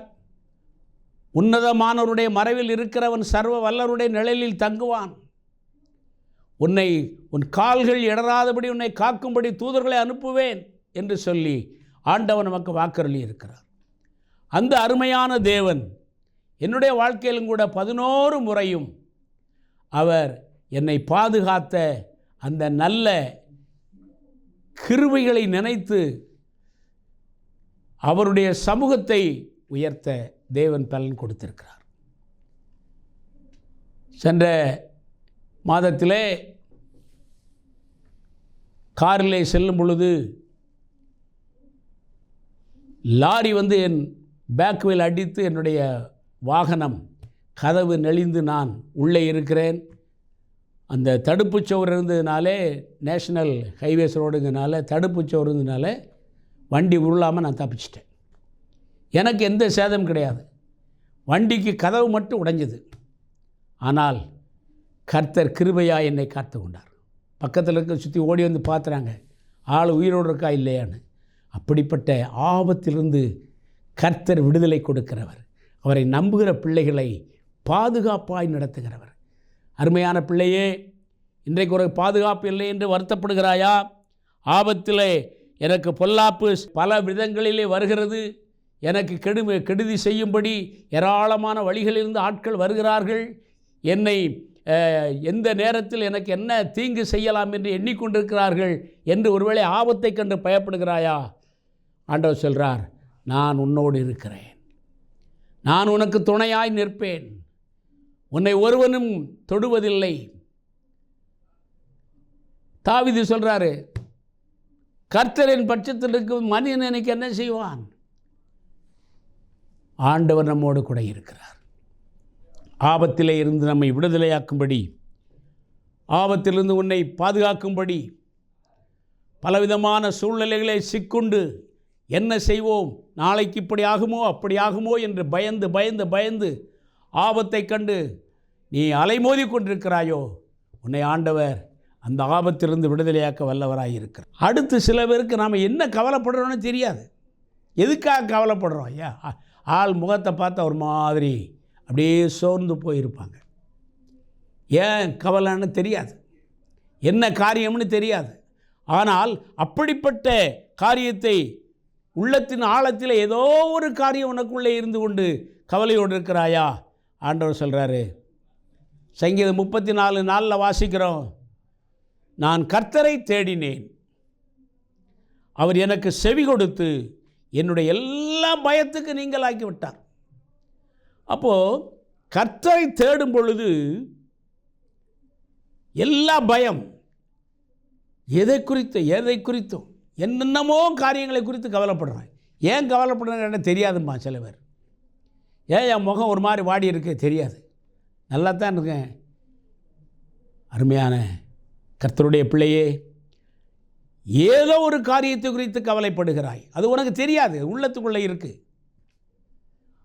உன்னதமானவருடைய மறைவில் இருக்கிறவன் சர்வ வல்லருடைய நிழலில் தங்குவான். உன் கால்கள் இடராதபடி உன்னை காக்கும்படி தூதர்களை அனுப்புவேன் என்று சொல்லி ஆண்டவர் நமக்கு வாக்குறுதி இருக்கிறார். அந்த அருமையான தேவன் என்னுடைய வாழ்க்கையிலும் கூட 11 முறையும் அவர் என்னை பாதுகாத்த அந்த நல்ல கிருபைகளை நினைத்து அவருடைய சமூகத்தை உயர்த்த தேவன் பலன் கொடுத்திருக்கிறார். சென்ற மாதத்திலே காரிலே செல்லும் பொழுது லாரி என் பேக் வீல் அடித்து என்னுடைய வாகனம் கதவு நெளிந்து நான் உள்ளே இருக்கிறேன். அந்த தடுப்புச் சுவர் இருந்ததுனாலே, நேஷ்னல் ஹைவேஸ் ரோடுங்கனால தடுப்புச் சுவர் இருந்ததுனால வண்டி உருளாமல் நான் தப்பிச்சிட்டேன். எனக்கு எந்த சேதம் கிடையாது. வண்டிக்கு கதவு மட்டும் உடைஞ்சது. ஆனால் கர்த்தர் கிருபையாக என்னை காத்து கொண்டார். பக்கத்தில் இருக்க சுற்றி ஓடி வந்து பார்த்துறாங்க, ஆள் உயிரோடு இருக்கா இல்லையான்னு. அப்படிப்பட்ட ஆபத்திலிருந்து கர்த்தர் விடுதலை கொடுக்கிறவர். அவரை நம்புகிற பிள்ளைகளை பாதுகாப்பாய் நடத்துகிறவர். அருமையான பிள்ளையே, இன்றைக்கு ஒரு பாதுகாப்பு இல்லை என்று வருத்தப்படுகிறாயா? ஆபத்திலே எனக்கு பொல்லாப்பு பல விதங்களிலே வருகிறது, எனக்கு கெடுதி செய்யும்படி ஏராளமான வழிகளிலிருந்து ஆட்கள் வருகிறார்கள், என்னை எந்த நேரத்தில் எனக்கு என்ன தீங்கு செய்யலாம் என்று எண்ணிக்கொண்டிருக்கிறார்கள் என்று ஒருவேளை ஆபத்தை கண்டு பயப்படுகிறாயா? ஆண்டவர் சொல்கிறார், நான் உன்னோடு இருக்கிறேன், நான் உனக்கு துணையாய் நிற்பேன், உன்னை ஒருவனும் தொடுவதில்லை. தாவீது சொல்கிறாரு, கர்த்தரின் பட்சத்தில் இருக்கும் மனிதன் எனக்கு என்ன செய்வான்? ஆண்டவர் நம்மோடு கூட இருக்கிறார். ஆபத்திலே இருந்து நம்மை விடுதலையாக்கும்படி, ஆபத்திலிருந்து உன்னை பாதுகாக்கும்படி, பலவிதமான சூழ்நிலைகளை சிக்கொண்டு என்ன செய்வோம், நாளைக்கு இப்படி ஆகுமோ அப்படி ஆகுமோ என்று பயந்து பயந்து பயந்து ஆபத்தை கண்டு நீ அலைமோதி கொண்டிருக்கிறாயோ, உன்னை ஆண்டவர் அந்த ஆபத்திலிருந்து விடுதலையாக்க வல்லவராக இருக்கிறார். அடுத்து சில பேருக்கு நாம் என்ன கவலைப்படுறோன்னு தெரியாது. எதுக்காக கவலைப்படுறோம்? ஐயா, ஆள் முகத்தை பார்த்து ஒரு மாதிரி அப்படியே சோர்ந்து போயிருப்பாங்க. ஏன் கவலைன்னு தெரியாது, என்ன காரியம்னு தெரியாது. ஆனால் அப்படிப்பட்ட காரியத்தை உள்ளத்தின் ஆழத்தில் ஏதோ ஒரு காரியம் உனக்குள்ளே இருந்து கொண்டு கவலையோடு இருக்கிறாயா? ஆண்டவர் சொல்கிறாரு, சங்கீதம் 34:4 வாசிக்கிறோம், நான் கர்த்தரை தேடினேன், அவர் எனக்கு செவி கொடுத்து என்னுடைய எல்லா பயத்துக்கு நீங்களாக்கி விட்டார். அப்போது கர்த்தரை தேடும் பொழுது எல்லா பயம் எதை குறித்தும் என்னென்னமோ காரியங்களை குறித்து கவலைப்படுறாங்க. ஏன் கவலைப்படுறாங்க தெரியாதும்மா சில பேர். ஏன் என் முகம் ஒரு மாதிரி வாடி இருக்கு தெரியாது, நல்லா தான் இருக்கேன். அருமையான கர்த்தருடைய பிள்ளையே, ஏதோ ஒரு காரியத்தை குறித்து கவலைப்படுகிறாய். அது உனக்கு தெரியாது, உள்ளத்துக்குள்ளே இருக்குது.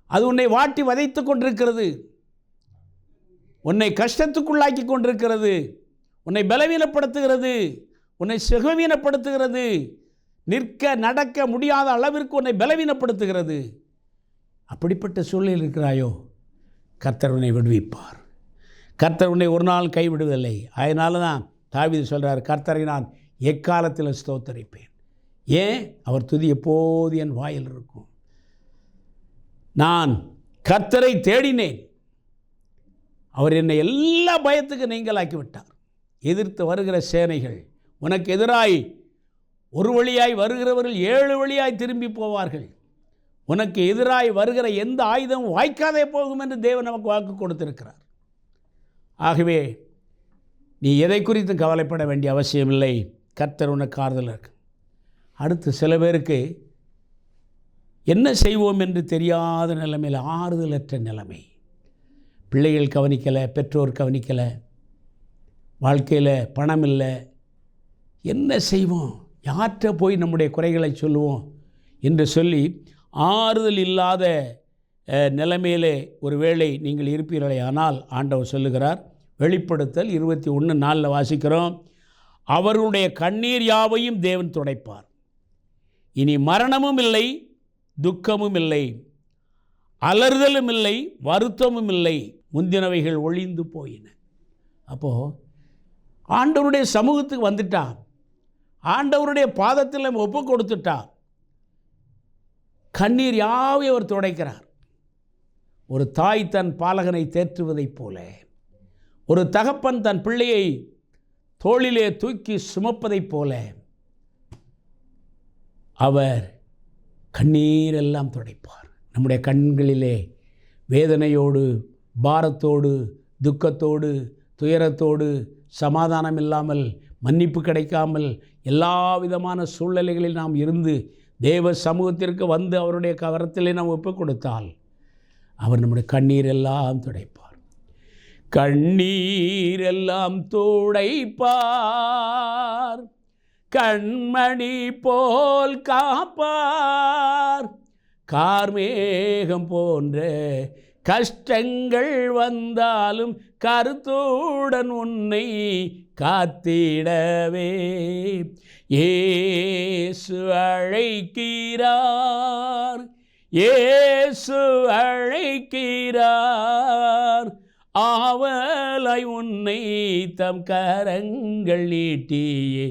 அது உன்னை வாட்டி வதைத்து கொண்டிருக்கிறது, உன்னை கஷ்டத்துக்குள்ளாக்கி கொண்டிருக்கிறது, உன்னை பலவீனப்படுத்துகிறது, உன்னை சுகவீனப்படுத்துகிறது, நிற்க நடக்க முடியாத அளவிற்கு உன்னை பலவீனப்படுத்துகிறது. அப்படிப்பட்ட சூழ்நிலையில் இருக்கிறாயோ, கர்த்தர் உன்னை விடுவிப்பார். கர்த்தர் உன்னை ஒரு நாள் கைவிடுவதில்லை. அதனால தான் தாவீது சொல்கிறார், கர்த்தரை நான் எக்காலத்தில் ஸ்தோத்தரிப்பேன். ஏன்? அவர் துதி எப்போது என் வாயில் இருக்கும். நான் கர்த்தரை தேடினேன், அவர் என்னை எல்லா பயத்துக்கு நீங்களாக்கி விட்டார். எதிர்த்து வருகிற சேனைகள் உனக்கு எதிராய் ஒரு வழியாய் வருகிறவர்கள் 7 வழியாய் திரும்பி போவார்கள். உனக்கு எதிராய் வருகிற எந்த ஆயுதம் வாய்க்காதே போகும் என்று தேவன் நமக்கு வாக்கு கொடுத்திருக்கிறார். ஆகவே நீ எதை குறித்து கவலைப்பட வேண்டிய அவசியமில்லை. கர்த்தர் உனக்கு ஆறுதல் இருக்கு. அடுத்து சில பேருக்கு என்ன செய்வோம் என்று தெரியாத நிலைமையில், ஆறுதலற்ற நிலைமை. பிள்ளைகள் கவனிக்கலை, பெற்றோர் கவனிக்கலை, வாழ்க்கையில் பணம் இல்லை, என்ன செய்வோம், யார்கிட்ட போய் நம்முடைய குறைகளை சொல்லுவோம் என்று சொல்லி ஆறுதல் இல்லாத நிலைமையிலே ஒரு வேளை நீங்கள் இருப்பீர்களே. ஆனால் ஆண்டவர் சொல்லுகிறார், வெளிப்படுத்தல் 21:4 வாசிக்கிறோம், அவர்களுடைய கண்ணீர் யாவையும் தேவன் துடைப்பார். இனி மரணமும் இல்லை, துக்கமும் இல்லை, அலறுதலும் இல்லை, வருத்தமும் இல்லை, முந்தினவைகள் ஒழிந்து போயின. அப்போது ஆண்டவருடைய சமூகத்துக்கு வந்துட்டா, ஆண்டவருடைய பாதத்தில் நம்ம ஒப்பு கொடுத்துட்டா, கண்ணீர் யாவையும் அவர் துடைக்கிறார். ஒரு தாய் தன் பாலகனை தேற்றுவதைப் போல, ஒரு தகப்பன் தன் பிள்ளையை தோளிலே தூக்கி சுமப்பதைப் போல அவர் கண்ணீரெல்லாம் துடைப்பார். நம்முடைய கண்களிலே வேதனையோடு, பாரத்தோடு, துக்கத்தோடு, துயரத்தோடு, சமாதானம் இல்லாமல், மன்னிப்பு கிடைக்காமல், எல்லா விதமான சூழ்நிலைகளில் நாம் இருந்து தேவ சமூகத்திற்கு வந்து அவருடைய கரத்திலே நாம் ஒப்பு கொடுத்தால் அவர் நம்முடைய கண்ணீரெல்லாம் துடைப்பார். கண்ணீரெல்லாம் துடைப்பார், கண்மணி போல் காப்பார், கார்மேகம் போன்ற கஷ்டங்கள் வந்தாலும் கருத்துடன் உன்னை காத்திடவே இயேசு அழைக்கிறார், இயேசு அழைக்கிறார், ஆவலாய் உன்னை தம் கரங்கள் நீட்டியே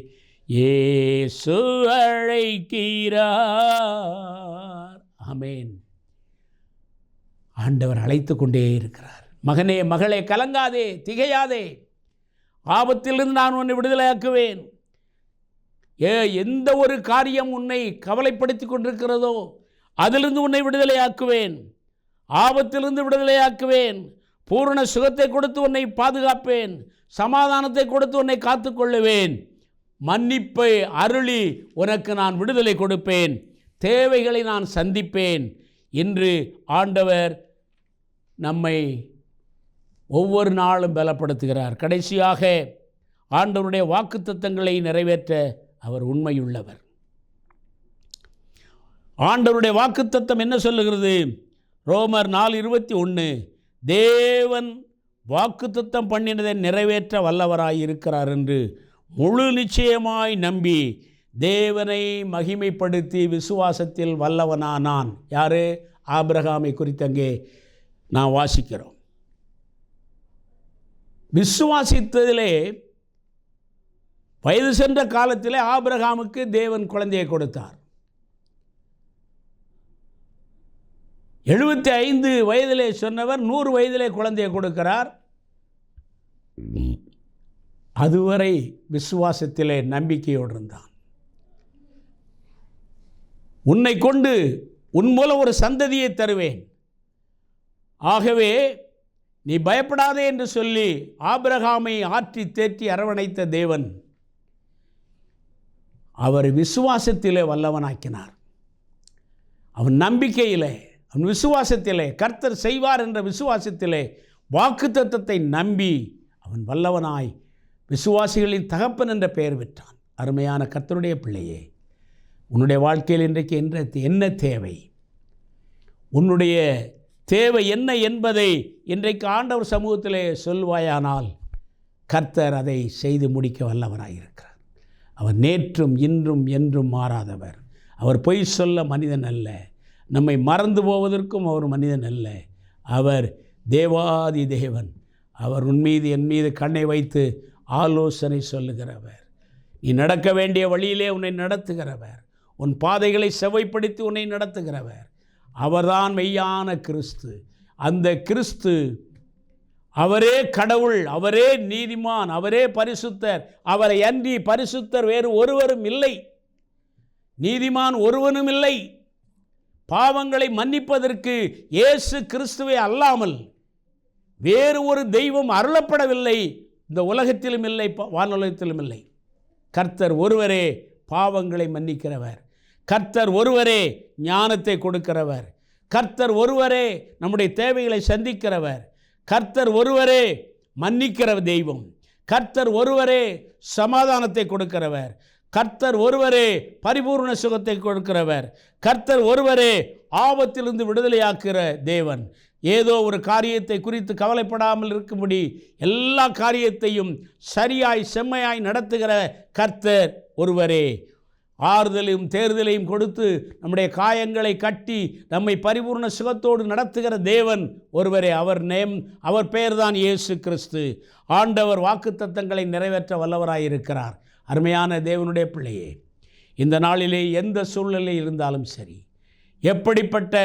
இயேசு அழைக்கிறார். ஆமென். ஆண்டவர் அழைத்து கொண்டே இருக்கிறார். மகனே, மகளே, கலங்காதே, திகையாதே, ஆபத்திலிருந்து நான் உன்னை விடுதலையாக்குவேன். எந்த ஒரு காரியம் உன்னை கவலைப்படுத்தி கொண்டிருக்கிறதோ அதிலிருந்து உன்னை விடுதலையாக்குவேன், ஆபத்திலிருந்து விடுதலையாக்குவேன், பூரண சுகத்தை கொடுத்து உன்னை பாதுகாப்பேன், சமாதானத்தை கொடுத்து உன்னை காத்துக்கொள்ளுவேன், மன்னிப்பை அருளி உனக்கு நான் விடுதலை கொடுப்பேன், தேவைகளை நான் சந்திப்பேன் என்று ஆண்டவர் நம்மை ஒவ்வொரு நாளும் பலப்படுத்துகிறார். கடைசியாக ஆண்டவருடைய வாக்குத்தத்தங்களை நிறைவேற்ற அவர் உண்மையுள்ளவர். ஆண்டவருடைய வாக்குத்தத்தம் என்ன சொல்லுகிறது? ரோமர் 4:21, தேவன் வாக்குத்தத்தம் பண்ணினதை நிறைவேற்ற வல்லவராய் இருக்கிறார் என்று முழு நிச்சயமாய் நம்பி தேவனை மகிமைப்படுத்தி விசுவாசத்தில் வல்லவனானான். யாரு? ஆபிரகாமை குறித்து அங்கே நான் வாசிக்கிறோம். விசுவாசித்ததிலே வயது சென்ற காலத்திலே ஆபிரகாமுக்கு தேவன் குழந்தையை கொடுத்தார். 75 வயதிலே சொன்னவர் 100 வயதிலே குழந்தையை கொடுக்கிறார். அதுவரை விசுவாசத்திலே நம்பிக்கையோடு இருந்தான். உன்னை கொண்டு உன் மூலம் ஒரு சந்ததியை தருவேன், ஆகவே நீ பயப்படாதே என்று சொல்லி ஆபிரகாமை ஆற்றி தேற்றி அரவணைத்த தேவன் அவர் விசுவாசத்திலே வல்லவனாக்கினார். அவன் நம்பிக்கையிலே, அவன் விசுவாசத்திலே, கர்த்தர் செய்வார் என்ற விசுவாசத்திலே வாக்குத்தத்தத்தை நம்பி அவன் வல்லவனாய் விசுவாசிகளின் தகப்பன் என்ற பெயர் பெற்றான். அருமையான கர்த்தருடைய பிள்ளையே, உன்னுடைய வாழ்க்கையில் இன்றைக்கு என்ன தேவை, உன்னுடைய தேவை என்ன என்பதை இன்றைக்கு ஆண்டவர் சமூகத்திலே சொல்வாயானால் கர்த்தர் அதை செய்து முடிக்க வல்லவராயிருக்கிறார். அவர் நேற்றும் இன்றும் என்றும் மாறாதவர். அவர் பொய் சொல்ல மனிதன் அல்ல. நம்மை மறந்து போவதற்கும் அவர் மனிதன் அல்ல. அவர் தேவாதி தேவன். அவர் உன் மீது என் மீது கண்ணை வைத்து ஆலோசனை சொல்லுகிறவர். நீ நடக்க வேண்டிய வழியிலே உன்னை நடத்துகிறவர். உன் பாதைகளை செவ்வைப்படுத்தி உன்னை நடத்துகிறவர். அவர்தான் மெய்யான கிறிஸ்து. அந்த கிறிஸ்து, அவரே கடவுள், அவரே நீதிமான், அவரே பரிசுத்தர். அவரை அன்றி பரிசுத்தர் வேறு ஒருவரும் இல்லை, நீதிமான் ஒருவனும் இல்லை. பாவங்களை மன்னிப்பதற்கு இயேசு கிறிஸ்துவை அல்லாமல் வேறு ஒரு தெய்வம் அருளப்படவில்லை. இந்த உலகத்திலும் இல்லை, வானுலகத்திலும் இல்லை. கர்த்தர் ஒருவரே பாவங்களை மன்னிக்கிறவர். கர்த்தர் ஒருவரே ஞானத்தை கொடுக்கிறவர். கர்த்தர் ஒருவரே நம்முடைய தேவைகளை சந்திக்கிறவர். கர்த்தர் ஒருவரே மன்னிக்கிற தெய்வம். கர்த்தர் ஒருவரே சமாதானத்தை கொடுக்கிறவர். கர்த்தர் ஒருவரே பரிபூர்ண சுகத்தை கொடுக்கிறவர். கர்த்தர் ஒருவரே ஆபத்திலிருந்து விடுதலையாக்குகிற தேவன். ஏதோ ஒரு காரியத்தை குறித்து கவலைப்படாமல் இருக்கும்படி எல்லா காரியத்தையும் சரியாய் செம்மையாய் நடத்துகிற கர்த்தர் ஒருவரே. ஆறுதலையும் தேர்தலையும் கொடுத்து நம்முடைய காயங்களை கட்டி நம்மை பரிபூர்ண சுகத்தோடு நடத்துகிற தேவன் ஒருவரே. அவர் பெயர்தான் இயேசு கிறிஸ்து. ஆண்டவர் வாக்குத்தத்தங்களை நிறைவேற்ற வல்லவராயிருக்கிறார். அருமையான தேவனுடைய பிள்ளையே, இந்த நாளிலே எந்த சூழ்நிலை இருந்தாலும் சரி, எப்படிப்பட்ட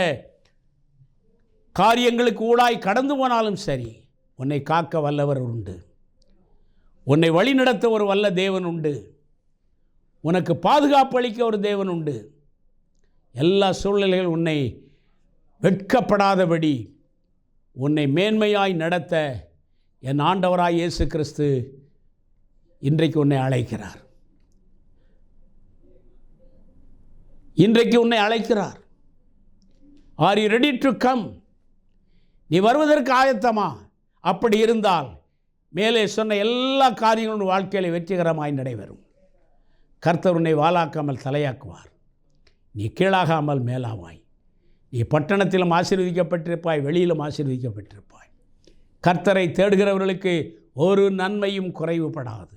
காரியங்களுக்கு ஊடாய் கடந்து போனாலும் சரி, உன்னை காக்க வல்லவர் உண்டு. உன்னை வழிநடத்த ஒரு வல்ல தேவன் உண்டு. உனக்கு பாதுகாப்பு அளிக்க ஒரு தேவன் உண்டு. எல்லா சூழ்நிலைகளும் உன்னை வெட்கப்படாதபடி உன்னை மேன்மையாய் நடத்த என் ஆண்டவராய் இயேசு கிறிஸ்து இன்றைக்கு உன்னை அழைக்கிறார். இன்றைக்கு உன்னை அழைக்கிறார். Are you ready to come? நீ வருவதற்கு ஆயத்தமா? அப்படி இருந்தால் மேலே சொன்ன எல்லா காரியங்களும் வாழ்க்கையில் வெற்றிகரமாய் நடைபெறும். கர்த்தர் உன்னை வாளாக்காமல் தலையாக்குவார். நீ கீழாகாமல் மேலாவாய். நீ பட்டணத்திலும் ஆசீர்வதிக்கப்பட்டிருப்பாய், வெளியிலும் ஆசீர்வதிக்கப்பட்டிருப்பாய். கர்த்தரை தேடுகிறவர்களுக்கு ஒரு நன்மையும் குறைவுபடாது.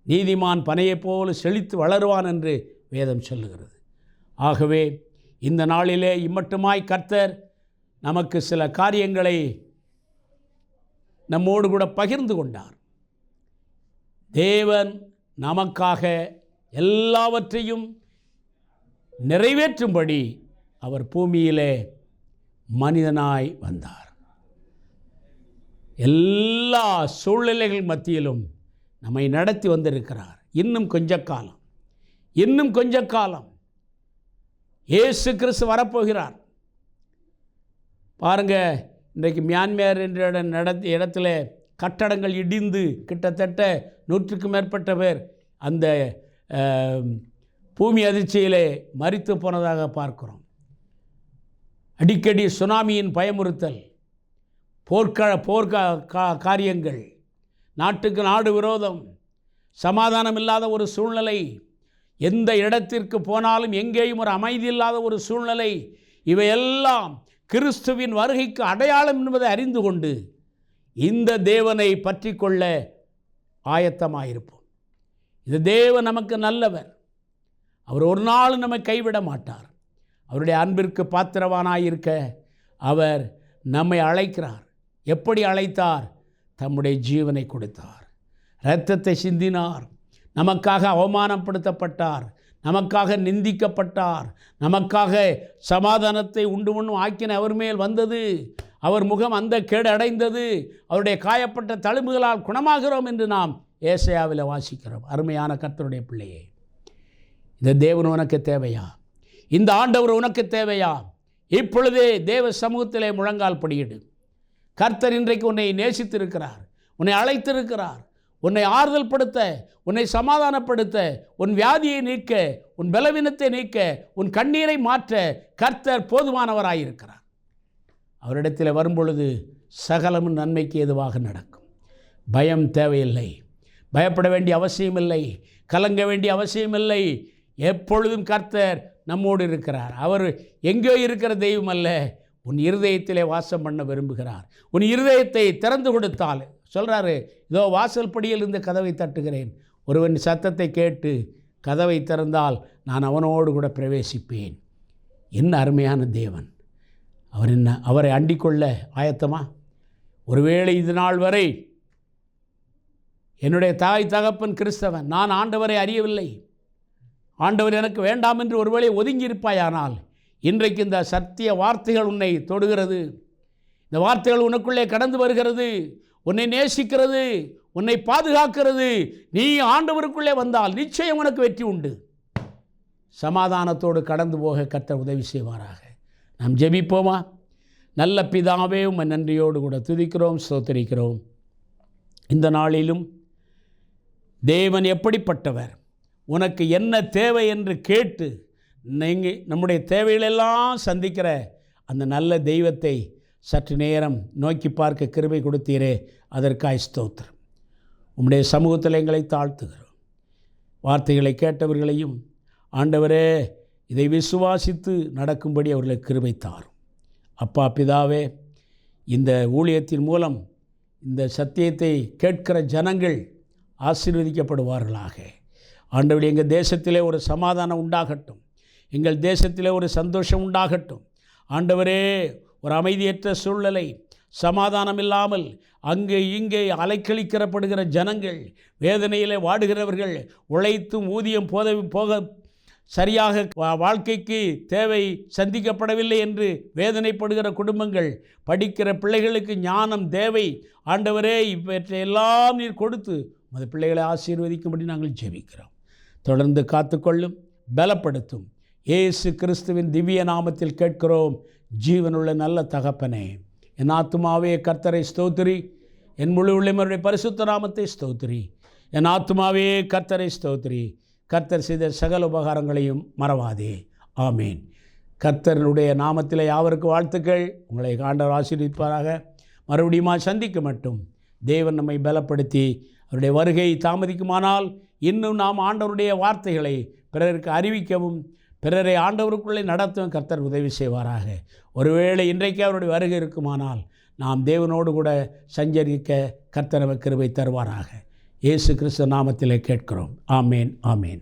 நீதிமான் பனையைப் போல செழித்து வளருவான் என்று வேதம் சொல்லுகிறது. ஆகவே இந்த நாளிலே இம்மட்டுமாய் கர்த்தர் நமக்கு சில காரியங்களை நம்மோடு கூட பகிர்ந்து கொண்டார். தேவன் நமக்காக எல்லாவற்றையும் நிறைவேற்றும்படி அவர் பூமியிலே மனிதனாய் வந்தார். எல்லா சூழ்நிலைகள் மத்தியிலும் நம்மை நடத்தி வந்திருக்கிறார். இன்னும் கொஞ்ச காலம் இயேசு கிறிஸ்து வரப்போகிறார். பாருங்கள், இன்றைக்கு மியான்மர் என்ற இடத்துல கட்டடங்கள் இடிந்து கிட்டத்தட்ட 100க்கும் மேற்பட்ட பேர் அந்த பூமி அதிர்ச்சியிலே மரித்து போனதாக பார்க்கிறோம். அடிக்கடி சுனாமியின் பயமுறுத்தல், காரியங்கள், நாட்டுக்கு நாடு விரோதம், சமாதானம் இல்லாத ஒரு சூழ்நிலை, எந்த இடத்திற்கு போனாலும் எங்கேயும் ஒரு அமைதி இல்லாத ஒரு சூழ்நிலை, இவையெல்லாம் கிறிஸ்துவின் வருகைக்கு அடையாளம் என்பதை அறிந்து கொண்டு இந்த தேவனை பற்றி கொள்ள ஆயத்தமாயிருப்போம். இந்த தேவன் நமக்கு நல்லவர். அவர் ஒரு நாள் நம்மை கைவிட மாட்டார். அவருடைய அன்பிற்கு பாத்திரவானாயிருக்க அவர் நம்மை அழைக்கிறார். எப்படி அழைத்தார்? தம்முடைய ஜீவனை கொடுத்தார், இரத்தத்தை சிந்தினார், நமக்காக அவமானப்படுத்தப்பட்டார், நமக்காக நிந்திக்கப்பட்டார், நமக்காக சமாதானத்தை உண்டு பண்ணும் ஆக்கின அவர் மேல் வந்தது. அவர் முகம் அந்த கேடு அடைந்தது, அவருடைய காயப்பட்ட தழும்புகளால் குணமாகிறோம் என்று நாம் ஏசாயாவில் வாசிக்கிறோம். அருமையான கர்த்தருடைய பிள்ளையே, இந்த தேவன் உனக்கு தேவையா? இந்த ஆண்டவர் உனக்கு தேவையா? இப்பொழுதே தேவ சமூகத்திலே முழங்கால் படியிடு. கர்த்தர் இன்றைக்கு உன்னை நேசித்திருக்கிறார், உன்னை அழைத்திருக்கிறார். உன்னை ஆறுதல் படுத்த, உன்னை சமாதானப்படுத்த, உன் வியாதியை நீக்க, உன் பலவீனத்தை நீக்க, உன் கண்ணீரை மாற்ற கர்த்தர் போதுமானவராயிருக்கிறார். அவரிடத்தில் வரும்பொழுது சகலமும் நன்மைக்கு ஏதுவாக நடக்கும். பயம் தேவையில்லை, பயப்பட வேண்டிய அவசியமில்லை, கலங்க வேண்டிய அவசியமில்லை. எப்பொழுதும் கர்த்தர் நம்மோடு இருக்கிறார். அவர் எங்கேயோ இருக்கிற தெய்வம் அல்ல, உன் இருதயத்திலே வாசம் பண்ண விரும்புகிறார். உன் இருதயத்தை திறந்து கொடுத்தால் சொல்கிறாரு, இதோ வாசல் படியில் இருந்து கதவை தட்டுகிறேன், ஒருவன் சத்தத்தை கேட்டு கதவை திறந்தால் நான் அவனோடு கூட பிரவேசிப்பேன். என்ன அருமையான தேவன்! அவரை அண்டிக்கொள்ள ஆயத்தமா? ஒருவேளை இது நாள் வரை என்னுடைய தாய் தகப்பன் கிறிஸ்தவன், நான் ஆண்டவரை அறியவில்லை, ஆண்டவர் எனக்கு வேண்டாம் என்று ஒருவேளை ஒதுங்கியிருப்பாயானால், இன்றைக்கு இந்த சத்திய வார்த்தைகள் உன்னை தொடுகிறது. இந்த வார்த்தைகள் உனக்குள்ளே கடந்து வருகிறது, உன்னை நேசிக்கிறது, உன்னை பாதுகாக்கிறது. நீ ஆண்டவருக்குள்ளே வந்தால் நிச்சயம் உனக்கு வெற்றி உண்டு. சமாதானத்தோடு கடந்து போக கர்த்தர் உதவி செய்வாராக. நாம் ஜெபிப்போமா? நல்ல பிதாவே, உம்மை நன்றியோடு கூட துதிக்கிறோம், ஸ்தோத்திரிக்கிறோம். இந்த நாளிலும் தேவன் எப்படிப்பட்டவர், உனக்கு என்ன தேவை என்று கேட்டு நம்முடைய தேவைகளெல்லாம் சந்திக்கிற அந்த நல்ல தெய்வத்தை சற்று நேரம் நோக்கி பார்க்க கிருபை கொடுத்தீரே, அதற்காய் ஸ்தோத்திரம். உம்முடைய சமூகத்தில் எங்களை தாழ்த்துகிறோம். வார்த்தைகளை கேட்டவர்களையும் ஆண்டவரே இதை விசுவாசித்து நடக்கும்படி அவர்களுக்கு கிருபை தாரும். அப்பா பிதாவே, இந்த ஊழியத்தின் மூலம் இந்த சத்தியத்தை கேட்கிற ஜனங்கள் ஆசீர்வதிக்கப்படுவார்களாக. ஆண்டவரே, எங்கள் தேசத்திலே ஒரு சமாதானம் உண்டாகட்டும், எங்கள் தேசத்திலே ஒரு சந்தோஷம் உண்டாகட்டும். ஆண்டவரே, ஒரு அமைதியற்ற சூழ்நிலை, சமாதானம் இல்லாமல் அங்கே இங்கே அலைக்கழிக்கிறப்படுகிற ஜனங்கள், வேதனையில் வாடுகிறவர்கள், உழைத்தும் ஊதியம் போக சரியாக வாழ்க்கைக்கு தேவை சந்திக்கப்படவில்லை என்று வேதனைப்படுகிற குடும்பங்கள், படிக்கிற பிள்ளைகளுக்கு ஞானம் தேவை. ஆண்டவரே, இவற்றையெல்லாம் நீர் கொடுத்து அந்த பிள்ளைகளை ஆசீர்வதிக்கும்படி நாங்கள் ஜெபிக்கிறோம். தொடர்ந்து காத்துக்கொள்ளும், பலப்படுத்தும். இயேசு கிறிஸ்துவின் திவ்ய நாமத்தில் கேட்கிறோம், ஜீவனுள்ள நல்ல தகப்பனே. என் ஆத்துமாவே கர்த்தரை ஸ்தோத்திரி, என் முழு உள்ளவருடைய பரிசுத்த நாமத்தை ஸ்தோத்திரி. என் ஆத்துமாவே கர்த்தரை ஸ்தோத்திரி, கர்த்தர் செய்த சகல உபகாரங்களையும் மறவாதே. ஆமேன். கர்த்தருடைய நாமத்தில் யாவருக்கு வாழ்த்துக்கள். உங்களை ஆண்டவர் ஆசீர்வதிப்பாராக. மறுபடியும் சந்திக்க மட்டும் தேவன் நம்மை பலப்படுத்தி, அவருடைய வருகை தாமதிக்குமானால் இன்னும் நாம் ஆண்டவருடைய வார்த்தைகளை பிறருக்கு அறிவிக்கவும் பிறரை ஆண்டவருக்குள்ளே நடத்தவும் கர்த்தர் உதவி செய்வாராக. ஒருவேளை இன்றைக்கு அவருடைய வருகை இருக்குமானால் நாம் தேவனோடு கூட சஞ்சரிக்க கர்த்தர் நமக்கு கிருபை தருவாராக. இயேசு கிறிஸ்து நாமத்திலே கேட்கிறோம். ஆமேன், ஆமேன்.